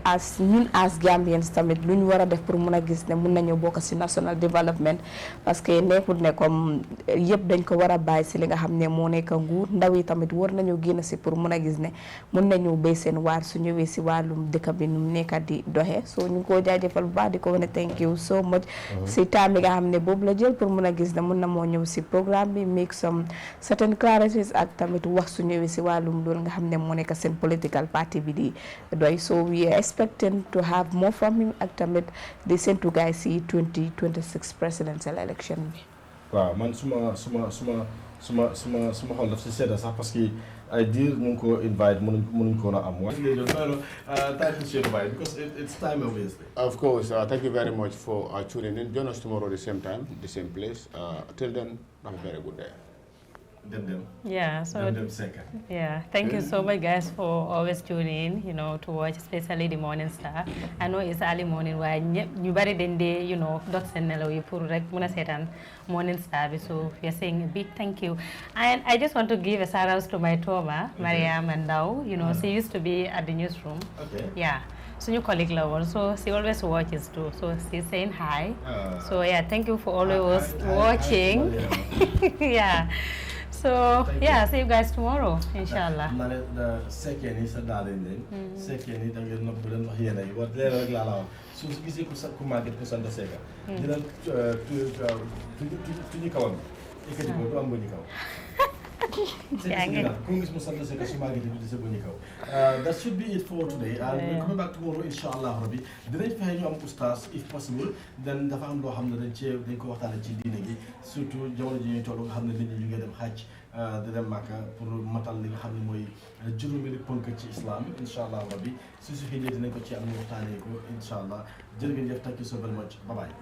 as ñun as Gambians tamit lu ñu war a def pour mun a gis ne mun nañu bokk si national development parce que nekkul ne comme yëpp dañ ko war a bàyyi si li nga xam ne moo nekk nguur ndaw yi tamit war nañu génn si pour mun a gis ne mun nañu béy seen waar su ñëwee si wàllum dëkk bi nu mu nekk di doxee so ñu ngi koo jaajëfal bu baax di ko wane thank you so much si temps bi nga xam ne boobu la jël pour mun a gis ne mun na moo ñëw si programme bi make some certain clarities ak tamit wax su ñëwee si wàllum loolu nga xam ne moo nekk seen political party bi di doy so we are expecting to have more from him ak tamit di séntu guys si 2026 presidential election bi. waaw man suma xol daf si sedda sax parce que ay diir ñu ngi ko invite mënuñ ko na am waaye time to share by because it's time of Wednesday. Of course, thank you very much for tuning in. Join us tomorrow the same time, the same place. Till then, have a very good day. Yeah, so yeah, thank you so much guys for always tuning in, to watch, especially the Morinng Star. I know it's early morning why you bari den day, dot sen nelaw yi pour rek muna setan Morinng Star bi, so we are saying a big thank you. And I just want to give a shout out to my Toma, Mariam and Dao, she used to be at the newsroom. Okay. Yeah. So new colleague level, so she always watches too. So she's saying hi. So yeah, thank you for always watching. Yeah. So yeah, see you guys tomorrow, inshallah. The second is a darling. Second is a little here. What they're allowed. So this is a market for Santa Sega. To the count. You can go to Ambunica. That should be it for today. We'll come back tomorrow, inshallah. Rabbi. Dinañ fexe ñu am oustaz if possible. Then dafa am loo xam ne dañ ko waxtaanee ci diine gi surtout jamono ji ñuy toll nga xam ne nit ñi ñu ngi dem Hajj di dem Makka pour matal li nga xam ne mooy juróomi ponk ci islam inshallah rabbi su xëjee dinañ ko ci am ñu waxtaanee ko inshallah jërë ngeen jëf thank you so very much bye bye.